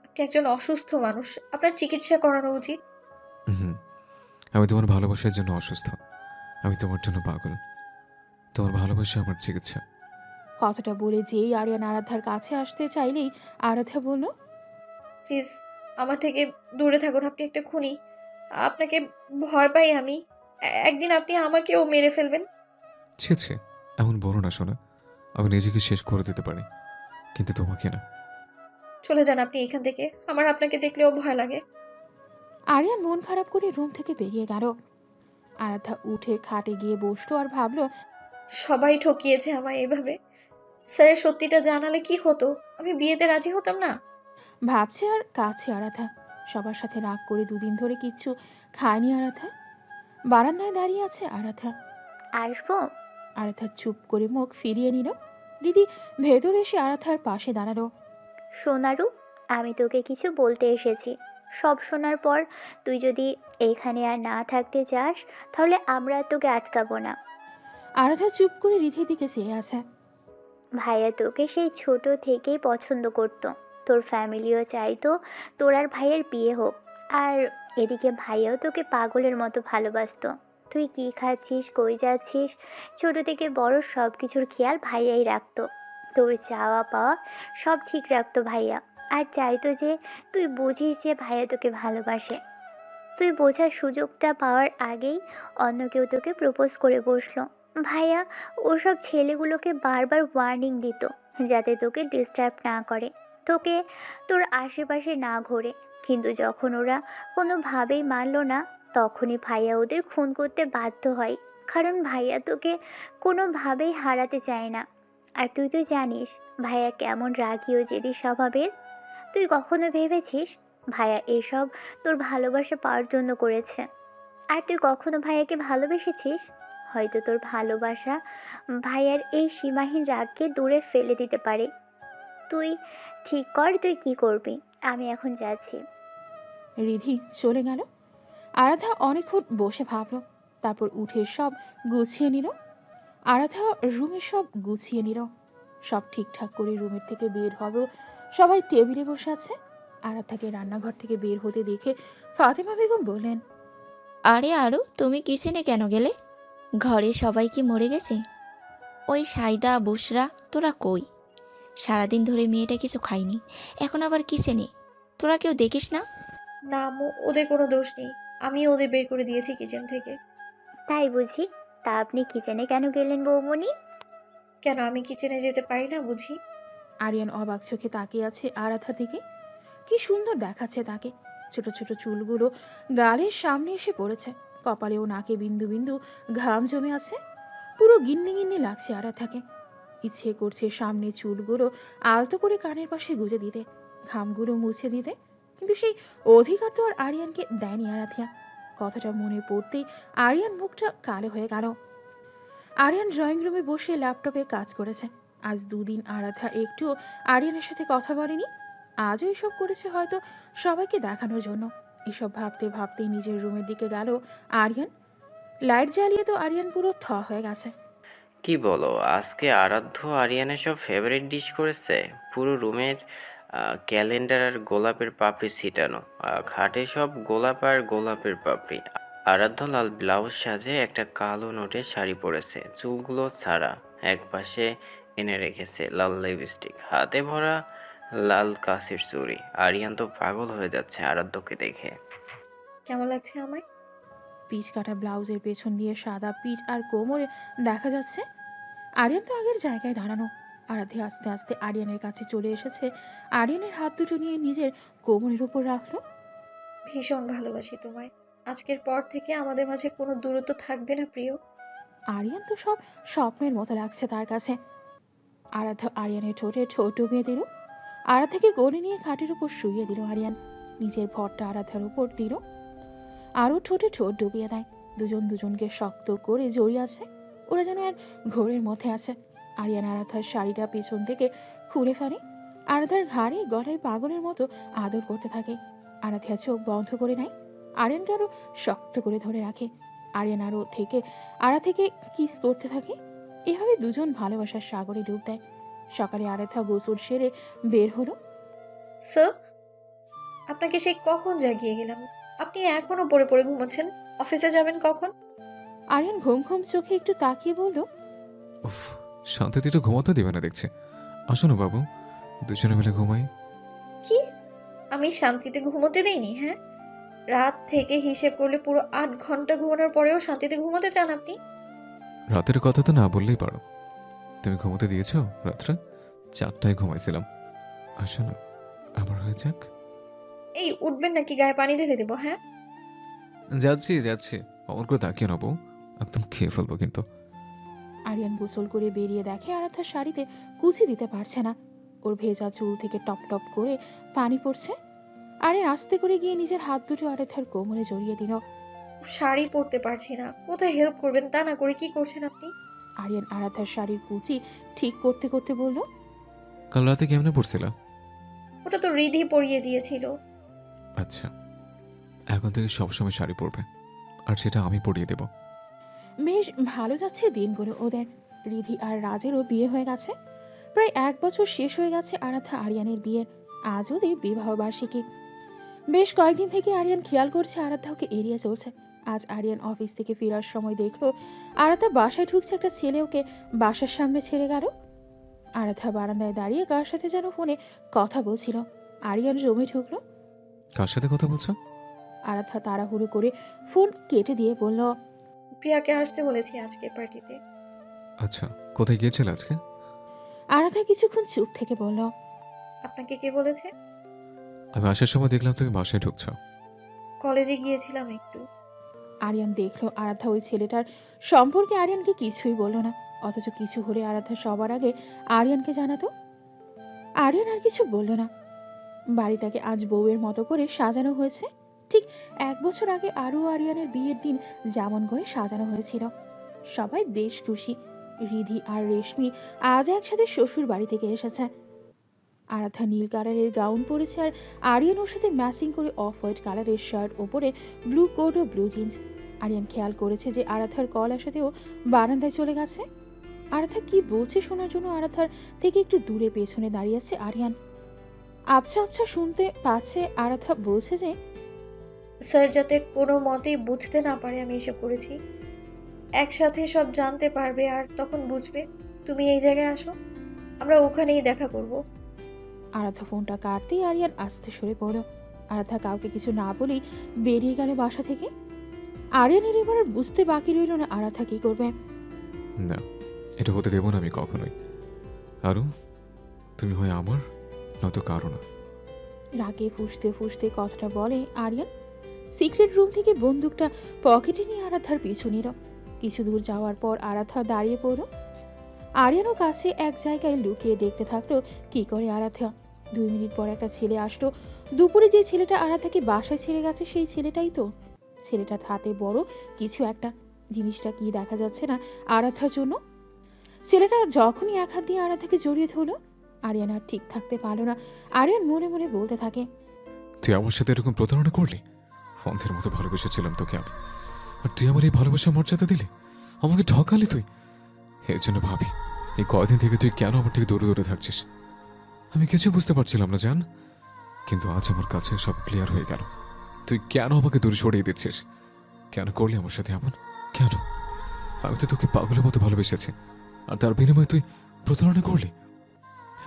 আপনি একজন অসুস্থ মানুষ, আপনার চিকিৎসা করানো উচিত। হুম, আমি তোমার ভালোবাসার জন্য অসুস্থ, আমি তোমার জন্য পাগল। তোমার ভালোবাসা আমার চিকিৎসা। কথাটা বলে যেই আরিয়ান আরাধ্যার কাছে আসতে চাইলেই আরাধ্যা বলল, প্লিজ আমার থেকে দূরে থাকুন, আপনি একটা খুনি। আপনাকে ভয় পাই আমি। একদিন আপনি আমাকেও মেরে ফেলবেন। ছি ছি, এমন বলো না শোনা। আমি নিজেকে শেষ করে দিতে পারি, কিন্তু তোমাকে না। চলে যান আপনি এখান থেকে, আমার আপনাকে দেখলেও ভয় লাগে। আরিয়ান মন খারাপ করে রুম থেকে বেরিয়ে গেল। আরাধ্যা উঠে খাটে গিয়ে বসলো আর ভাবলো, সবাই ঠকিয়েছে আমায় এভাবে। স্যারের সত্যিটা জানালে কি হতো? আমি বিয়েতে রাজি হতাম না। ভাবছে আর কাছে আরাধ্যা। সবার সাথে রাগ করে দুদিন ধরে কিচ্ছু খায়নি আরাধ্যা। বারান্দায় দাঁড়িয়ে আছে আরাধ্যা। আসবো? আরাধ্যা চুপ করে মুখ ফিরিয়ে নিল। দিদি ভেতরে এসে আরাধ্যার পাশে দাঁড়ালো। সোনারু, আমি তোকে কিছু বলতে এসেছি। সব শোনার পর তুই যদি এইখানে আর না থাকতে চাস, তাহলে আমরা আর তোকে আটকাবো না। আরাধ্যা চুপ করে রিধির দিকে চেয়ে আছে। ভাইয়া তোকে সেই ছোট থেকেই পছন্দ করতো। তোর ফ্যামিলিও চাইতো তোর আর ভাইয়ের বিয়ে হোক। আর এদিকে ভাইয়াও তোকে পাগলের মতো ভালোবাসতো। তুই কী খাচ্ছিস, কই যাচ্ছিস, ছোট থেকে বড় সব কিছুর খেয়াল ভাইয়াই রাখতো। তোর চাওয়া পাওয়া সব ঠিক রাখতো ভাইয়া। আর চাইতো যে তুই বুঝিস যে ভাইয়া তোকে ভালোবাসে। তুই বোঝার সুযোগটা পাওয়ার আগেই অন্য কেউ তোকে প্রপোজ করে বসলো। ভাইয়া ওসব ছেলেগুলোকে বারবার ওয়ার্নিং দিত যাতে তোকে ডিস্টার্ব না করে, তোকে তোর আশেপাশে না ঘোরে। কিন্তু যখন ওরা কোনোভাবেই মানল না, তখনই ভাইয়া ওদের খুন করতে বাধ্য হয়। কারণ ভাইয়া তোকে কোনোভাবেই হারাতে চায় না। আর তুই তো জানিস ভাইয়া কেমন রাগী ও জেদি স্বভাবের। তুই কখনো ভেবেছিস ভাইয়া এসব তোর ভালোবাসা পাওয়ার জন্য করেছে? আর তুই কখনো ভাইয়াকে ভালোবেসেছিস? হয়তো তোর ভালোবাসা ভাইয়ার এই সীমাহীন রাগকে দূরে ফেলে দিতে পারে। তুই ঠিক কর তুই কি করবি। আমি এখন যাচ্ছি। রিধি চলে গেল। আরাধ্যা অনেকক্ষণ বসে ভাবলো, তারপর উঠে সব গুছিয়ে নিল। আরাধ্যা রুমে সব গুছিয়ে নিল, সব ঠিকঠাক করে রুমের থেকে বের হলো। সবাই টেবিলে বসে আছে। আরাধ্যাকে রান্নাঘর থেকে বের হতে দেখে ফাতেমা বেগম বললেন, আরে আরু, তুমি কিচেনে কেন গেলে? ঘরে সবাই কি মরে গেছে? ওই সাইদা বুসরা তোরা কই? সারাদিন ধরে মেয়েটা কিছু খায়নি, এখন আবার কিচেনে। তোরা কেউ দেখিস না? না আম্মু, ওদের কোনো দোষ নেই। আমি ওদের বের করে দিয়েছি কিচেন থেকে। তাই বুঝি? তা আপনি কিচেনে কেন গেলেন বৌমনি? কেন আমি কিচেনে যেতে পারি না বুঝি? আরিয়ান অবাক চোখে তাকিয়ে আছে আরাধ্যার দিকে। কি সুন্দর দেখাচ্ছে তাকে। ছোট ছোট চুলগুলো গালের সামনে এসে পড়েছে, কপালে ও নাকে বিন্দু বিন্দু ঘাম জমে আছে। পুরো গিন্নি গিন্নি লাগছে আরাধ্যাকে। ইচ্ছে করছে সামনে চুলগুলো আলতো করে কানের পাশে গুজে দিতে, ঘামগুলো মুছে দিতে। কিন্তু সেই অধিকার তো আর আরিয়ানকে দেয়নি আরাধ্যা। কথাটা মনে পড়তেই আরিয়ান মুখটা কালো হয়ে গেল। আরিয়ান ড্রয়িং রুমে বসে ল্যাপটপে কাজ করেছে। আজ দুদিন আরাধ্যা একটুও আরিয়ানের সাথে কথা বলেনি। আজও এসব করেছে হয়তো সবাইকে দেখানোর জন্য। এসব ভাবতে ভাবতেই নিজের রুমের দিকে গেল আরিয়ান। লাইট জ্বালিয়ে তো আরিয়ান পুরো হয়ে গেছে। কি বলো, আজকে আরাধ্য আরিয়ানের সব ফেভারিট ডিশ করেছে। পুরো রুমের ক্যালেন্ডার আর গোলাপের পাপড়ি ছিটানো, খাটে সব গোলাপ আর গোলাপের পাপড়ি। আরাধ্য লাল ব্লাউজ সাজে একটা কালো নোটের শাড়ি পরেছে, চুলগুলো ছাড়া, একপাশে এনে রেখেছে লাল লিপস্টিক, হাতে ভরা লাল কাশির চুড়ি। আরিয়ান তো পাগল হয়ে যাচ্ছে আরাধ্যকে দেখে। কেমন লাগছে আমায়? পিচ কাটা ব্লাউজের পেছন দিয়ে সাদা পিঠ আর কোমরে দেখা যাচ্ছে। আরিয়ান তো আগের জায়গায় দাঁড়ানো। আরাধ্যা আস্তে আস্তে আরিয়ানের কাছে চলে এসেছে। আরিয়ানের হাত দুটো নিয়ে নিজের কোমরের উপর রাখলো। ভীষণ ভালোবাসি তোমায়। আজকের পর থেকে আমাদের মাঝে কোনো দূরত্ব থাকবে না প্রিয়। আরিয়ান তো সব স্বপ্নের মতো লাগছে তার কাছে। আরাধ্যা আরিয়ানের ঠোঁটে ঠোঁট ডুবিয়ে দিল। আরাধ্যাকে গড়ে নিয়ে খাটের উপর শুইয়ে দিল আরিয়ান। নিজের ভরটা আরাধ্যার উপর দিল, আরও ঠোঁটে ঠোঁট ডুবিয়ে দেয়। দুজন দুজনকে শক্ত করে জড়িয়ে আছে। ওরা যেন এক ঘোরের মধ্যে আছে। আরিয়ান আরাধ্যার শাড়িটা পিছন থেকে খুলে ফেলে। আরাধ্যার ঘাড়ে গলায় পাগলের মতো আদর করতে থাকে। আরাধ্যা চোখ বন্ধ করে নেয়। আরিয়ানকে আরো শক্ত করে ধরে রাখে। আরিয়ান আরো থেকে থেকে কিস করতে থাকে। এভাবে দুজন ভালোবাসার সাগরে ডুব দেয়। সকালে আরাধ্যা গোসল সেরে বের হলো। স্যার, আপনাকে সেই কখন জাগিয়ে গেলাম, আপনি এখনো পড়ে পড়ে ঘুমাচ্ছেন। অফিসে যাবেন কখন? আরিয়ান ঘুম ঘুম চোখে একটু তাকিয়ে বলল, উফ, শান্তিতে একটু ঘুমাতে দিবে না দেখছে। আসো না বাবু, দুজনে মিলে ঘুমাই। কি? আমি শান্তিতে ঘুমোতে দেইনি? হ্যাঁ, রাত থেকে হিসেব করলে পুরো 8 ঘন্টা ঘুমানোর পরেও শান্তিতে ঘুমোতে চান আপনি? রাতের কথা তো না বললেই পারো। তুমি ঘুমোতে দিয়েছো? রাত্রে 4টায় ঘুমাইছিলাম। আসো না, আমার হয়ে যাক। এই উঠবেন নাকি গায়ে পানি ঢেলে দেবো? হ্যাঁ, যাচ্ছি যাচ্ছি, অমর করে তাকিয়ে না বউ, একদম খেয়ে ফেলবো কিন্তু। আরিয়ান গোসল করে বেরিয়ে দেখে আরাধ্যার শাড়িতে কুচি দিতে পারছে না। ওর ভেজা চুল থেকে টপ টপ করে পানি পড়ছে। আরিয়ান আস্তে করে গিয়ে নিজের হাত দুটো আরাধ্যার কোমরে জড়িয়ে দিল। শাড়ি পরতে পারছি না, কোথায় হেল্প করবেন তা না করে কি করছেন আপনি? আরিয়ান আরাধ্যার শাড়ির কুচি ঠিক করতে করতে বলল, কাল রাতে কেমনে পড়ছিল? ওটা তো রিধি পরিয়ে দিয়েছিল। আচ্ছা, এখন থেকে সবসময় শাড়ি পরবে, আর সেটা আমি পরিয়ে দেব। বেশ ভালো যাচ্ছে দিনগুলো ওদের। রিধি আর রাজেরও বিয়ে হয়ে গেছে। প্রায় 1 বছর শেষ হয়ে গেছে আরাধ্যা আরিয়ানের বিয়ের। আজ ওদের বিবাহ বার্ষিকী। বেশ কয়েকদিন থেকে আরিয়ান খেয়াল করছে আরাধ্যা ওকে এড়িয়ে চলছে। আজ আরিয়ান অফিস থেকে ফেরার সময় দেখলো আরাধ্যা বাসায় ঢুকছে। একটা ছেলে ওকে বাসার সামনে ছেড়ে গেল। আরাধ্যা বারান্দায় দাঁড়িয়ে কার সাথে যেন ফোনে কথা বলছিল। আরিয়ান রুমে ঢুকলো। কার সাথে কথা বলছো? আরাধ্যা তাড়াহুড়ো করে ফোন কেটে দিয়ে বলল, প্রিয়াকে আসতে বলেছি আজকে পার্টিতে। আচ্ছা, কোথায় গিয়েছিলে আজকে? আরাধ্যা কিছুক্ষণ চুপ থেকে বলল, আপনাকে কে বলেছে? আমি আসার সময় দেখলাম তুমি বাসায় ঢুকছো। কলেজে গিয়েছিলাম একটু। আরিয়ান দেখলো আরাধ্যা ওই ছেলেটার সম্পর্কে আরিয়ানকে কিছুই বলল না। অথচ কিছু হলে আরাধ্যা সবার আগে আরিয়ানকে জানাতো। আরিয়ান আর কিছু বলল না। বাড়িটাকে আজ বউয়ের মতো করে সাজানো হয়েছে। ঠিক 1 বছর আগে আরও আরিয়ানের বিয়ের দিন যেমন করে সাজানো হয়েছিল। সবাই বেশ খুশি। রিধি আর রেশমি আজ একসাথে শ্বশুর বাড়ি থেকে এসেছে। আরাধ্যা নীল কালারের গাউন পরেছে আর আরিয়ান ওর সাথে ম্যাচিং করে অফ হোয়াইট কালারের শার্ট, ওপরে ব্লু কোট ও ব্লু জিন্স। আরিয়ান খেয়াল করেছে যে আরাধ্যার কলার সাথেও বারান্দায় চলে গেছে। আরাধ্যা কি বলছে শোনার জন্য আরাধ্যার থেকে একটু দূরে পেছনে দাঁড়িয়ে আছে আরিয়ান। আবছা আবছা শুনতে পাচ্ছে আরাধ্যা বলছে যে, স্যার যাতে কোনো মতেই বুঝতে না পারে আমি এসব করেছি। একসাথে সব জানতে পারবে আর তখন বুঝবে। তুমি এই জায়গায় আসো, আমরা ওখানেই দেখা করব। আরাধ্যা ফোনটা কাটতেই আরিয়ান আস্তে সরে পড়ল। আরাধ্যা কাউকে কিছু না বলেই বেরিয়ে গেল বাসা থেকে। আরিয়ানের এবার আর বুঝতে বাকি রইল না আরাধ্যা কি করবে। না, এটা হতে দেব না আমি কখনোই। আরও তুমি হয় আমার, নয়তো কারো না। রাগে ফুঁসতে ফুঁসতে কথাটা বলে আরিয়ান। সিক্রেট রুম থেকে বন্দুকটা পকেটে নিয়ে আরাধ্যার পিছু নিল। কিছু দূর যাওয়ার পর আরাধ্যা দাঁড়িয়ে পড়ল। আরিয়ানও কাছে এক জায়গায় লুকিয়ে দেখতে থাকলো কি করে আরাধ্যা। 2 মিনিট পর একটা ছেলে আসলো। দুপুরে যে ছেলেটা আরাধ্যাকে বাসায় ছেড়ে গেছে সেই ছেলেটাই তো। ছেলেটার হাতে বড় কিছু একটা, জিনিসটা কি দেখা যাচ্ছে না আরাধ্যার জন্য। ছেলেটা যখনই এক হাত দিয়ে আরাধ্যাকে জড়িয়ে ধরলো, আরিয়ান আর ঠিক থাকতে পারলো না। আরিয়ান মনে মনে বলতে থাকে, তুই আমার সাথে এরকম প্রতারণা করলি? অন্ধের মতো ভালোবেসেছিলাম তোকে আমি, আর তুই আমার এই ভালোবাসার মর্যাদা দিলি, আমাকে ঠকালি তুই। এর জন্য ভাবি এই কয়দিন থেকে তুই কেন আমার থেকে দূরে দূরে থাকছিস। আমি কিছু বুঝতে পারছিলাম না জান, কিন্তু আজ আমার কাছে সব ক্লিয়ার হয়ে গেল। তুই কেন আমাকে দূরে সরিয়ে দিচ্ছিস? কেন করলি আমার সাথে এমন? কেন? আমি তো তোকে পাগলের মতো ভালোবেসেছি, আর তার বিনিময়ে তুই প্রতারণা করলি।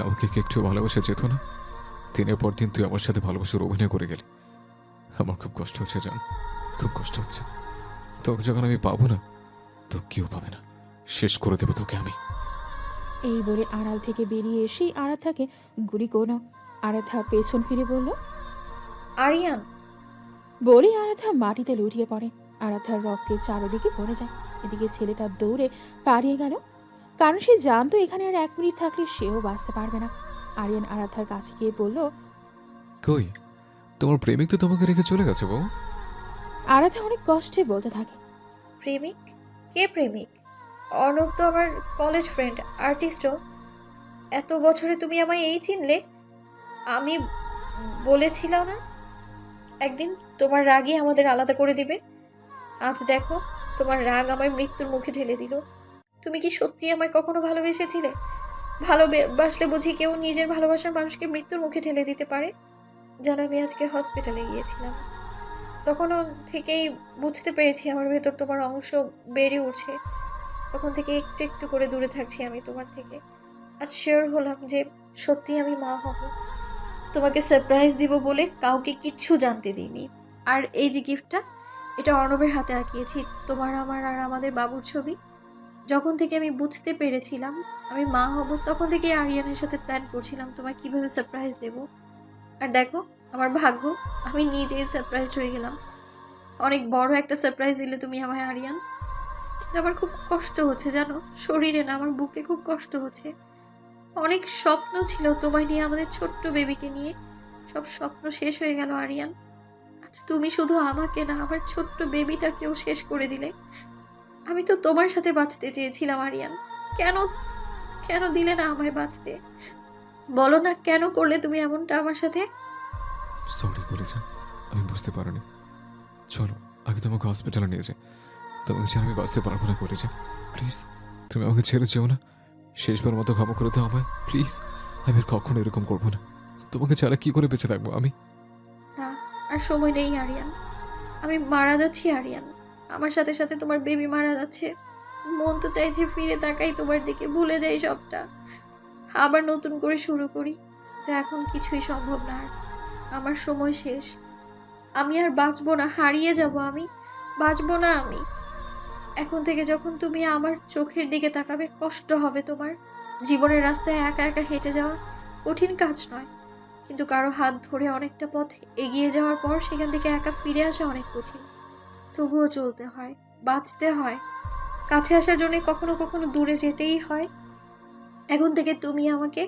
আমাকে কি একটু ভালোবাসা যেত না? দিনের পর দিন তুই আমার সাথে ভালোবাসার অভিনয় করে গেলি। আমার খুব কষ্ট হচ্ছে জান, খুব কষ্ট হচ্ছে। তোকে যখন আমি পাবো না, তো কেউ পাবে না। শেষ করে দেবো তোকে আমি। এই বলে আড়াল থেকে বেরিয়ে এসেই আরাধ্যাকে গুলি করল। আরাধ্যা পেছন ফিরে বলল, আরিয়ান। বলে আরাধ্যা মাটিতে লুটিয়ে পড়ে। আরাধ্যার রক্তের চারদিকে পড়ে যায়। এদিকে ছেলেটা দৌড়ে পালিয়ে গেল, কারণ সে জানতো এখানে আর 1 মিনিট থাকলে সেও বাঁচতে পারবে না। আরিয়ান আরাধ্যার কাছে গিয়ে বলল, কই তোমার প্রেমিক তো তোমাকে রেখে চলে গেছে বউ। আরাধ্যা অনেক কষ্টে বলতে থাকে, প্রেমিক? কে প্রেমিক? অর্ণব তো আমার কলেজ ফ্রেন্ড, আর্টিস্টও। এত বছরে তুমি আমায় এই চিনলে? আমি বলেছিলাম না একদিন তোমার রাগই আমাদের আলাদা করে দিবে। আজ দেখো, তোমার রাগ আমায় মৃত্যুর মুখে ঠেলে দিল। তুমি কি সত্যি আমায় কখনো ভালোবেসেছিলে? ভালোবাসলে বুঝি কেউ নিজের ভালোবাসার মানুষকে মৃত্যুর মুখে ঠেলে দিতে পারে? জানো, আমি আজকে হসপিটালে গিয়েছিলাম। তখনও থেকেই বুঝতে পেরেছি আমার ভেতর তোমার অংশ বেড়ে উঠছে। তখন থেকে একটু একটু করে দূরে থাকছি আমি তোমার থেকে। আজ শিওর হলাম যে সত্যি আমি মা হব। তোমাকে সারপ্রাইজ দিব বলে কাউকে কিচ্ছু জানতে দিইনি। আর এই যে গিফটটা, এটা অর্ণবের হাতে আঁকিয়েছি, তোমার, আমার আর আমাদের বাবুর ছবি। যখন থেকে আমি বুঝতে পেরেছিলাম আমি মা হব, তখন থেকে আরিয়ানের সাথে প্ল্যান করছিলাম তোমায় কিভাবে সারপ্রাইজ দেব। আর দেখো, আমার ভাগ্য, আমি নিজেই সারপ্রাইজ হয়ে গেলাম। অনেক বড় একটা সারপ্রাইজ দিলে তুমি আমায়, আরিয়ান। আমার খুব কষ্ট হচ্ছে জানো, শরীরে না, আমার বুকে খুব কষ্ট হচ্ছে। অনেক স্বপ্ন ছিল তোমায় নিয়ে, আমাদের ছোট্ট বেবিকে নিয়ে। সব স্বপ্ন শেষ হয়ে গেল আরিয়ান। আজ তুমি শুধু আমাকে না, আমার ছোট্ট বেবিটাকেও শেষ করে দিলে। আমি তো তোমার সাথে বাঁচতে চেয়েছিলাম আরিয়ান। কেন কেন দিলে না আমায় বাঁচতে? বলো না, কেন করলে তুমি এমনটা আমার সাথে? সরি করেছে, আমি বুঝতে পারিনি। চলো আগে তোমাকে হসপিটালে নিয়ে যাই, তোমাকে ছেড়ে আমি বাঁচতে পারবো না করেছে। প্লিজ তুমি আমাকে ছেড়ে যেও না, শেষবার মতো ক্ষমা করে দাও আমায় প্লিজ। আমি আর কখনো এরকম করবো না। তোমাকে ছাড়া কি করে বেঁচে থাকবো আমি? না, আর সময় নেই আরিয়ান। আমি মারা যাচ্ছি আরিয়ান। আমার সাথে সাথে তোমার বেবি মারা যাচ্ছে। মন তো চাইছে ফিরে তাকাই তোমার দিকে, ভুলে যাই সবটা, আবার নতুন করে শুরু করি। তো এখন কিছুই সম্ভব না। আর আমার সময় শেষ। আমি আর বাঁচবো না, হারিয়ে যাব আমি। বাঁচবো না আমি। এখন থেকে যখন তুমি আমার চোখের দিকে তাকাবে, কষ্ট হবে তোমার। জীবনের রাস্তায় একা একা হেঁটে যাওয়া কঠিন কাজ নয়, কিন্তু কারো হাত ধরে অনেকটা পথ এগিয়ে যাওয়ার পর সেখান থেকে একা ফিরে আসা অনেক কঠিন। তবুও চলতে হয়, বাঁচতে হয়। কাছে আসার জন্য কখনো কখনো দূরে যেতেই হয়। এখন থেকে তুমি আমাকে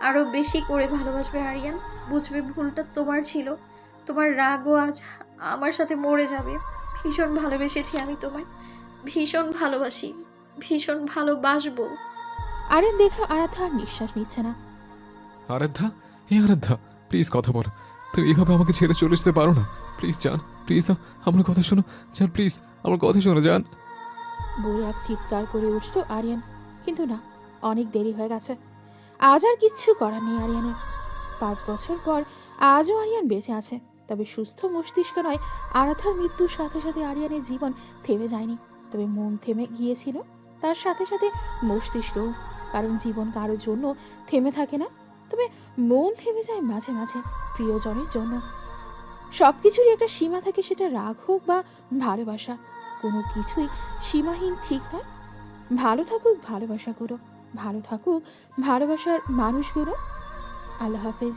আরো বেশি করে ভালোবাসবে আরিয়ান। বুঝবে ভুলটা তোমার ছিল। তোমার রাগও আজ আমার সাথে মরে যাবে। ভীষণ ভালোবেসেছি আমি তোমায়, ভীষণ ভালোবাসি, ভীষণ ভালোবাসবো। আরিয়ান দেখলো আরাধ্যা আর নিঃশ্বাস নিচ্ছে না। আরাধ্যা, হে আরাধ্যা, প্লিজ কথা বলো। তুমি এইভাবে আমাকে ছেড়ে চলে যেতে পারো না। প্লিজ জান, প্লিজ আমার কথা শোনো জান, প্লিজ আমার কথা শোনো জান। বলে এক চিৎকার করে উঠল আরিয়ান, কিন্তু না, অনেক দেরি হয়ে গেছে। আজ আর কিচ্ছু করার নেই আরিয়ানের। 5 বছর পর আজও আরিয়ান বেঁচে আছে, তবে সুস্থ মস্তিষ্ক নয়। আরাধ্যার মৃত্যুর সাথে সাথে আরিয়ানের জীবন থেমে যায়নি, তবে মন থেমে গিয়েছিল তার সাথে সাথে মস্তিষ্কও। কারণ জীবন কারোর জন্য থেমে থাকে না, তবে মন থেমে যায় মাঝে মাঝে প্রিয়জনের জন্য। সবকিছুরই একটা সীমা থাকে, সেটা রাগ হোক বা ভালোবাসা। কোনো কিছুই সীমাহীন ঠিক নয়। ভালো থাকুক ভালোবাসাগুলো, ভালো থাকুক ভালোবাসার মানুষগুলো। আল্লাহ হাফেজ।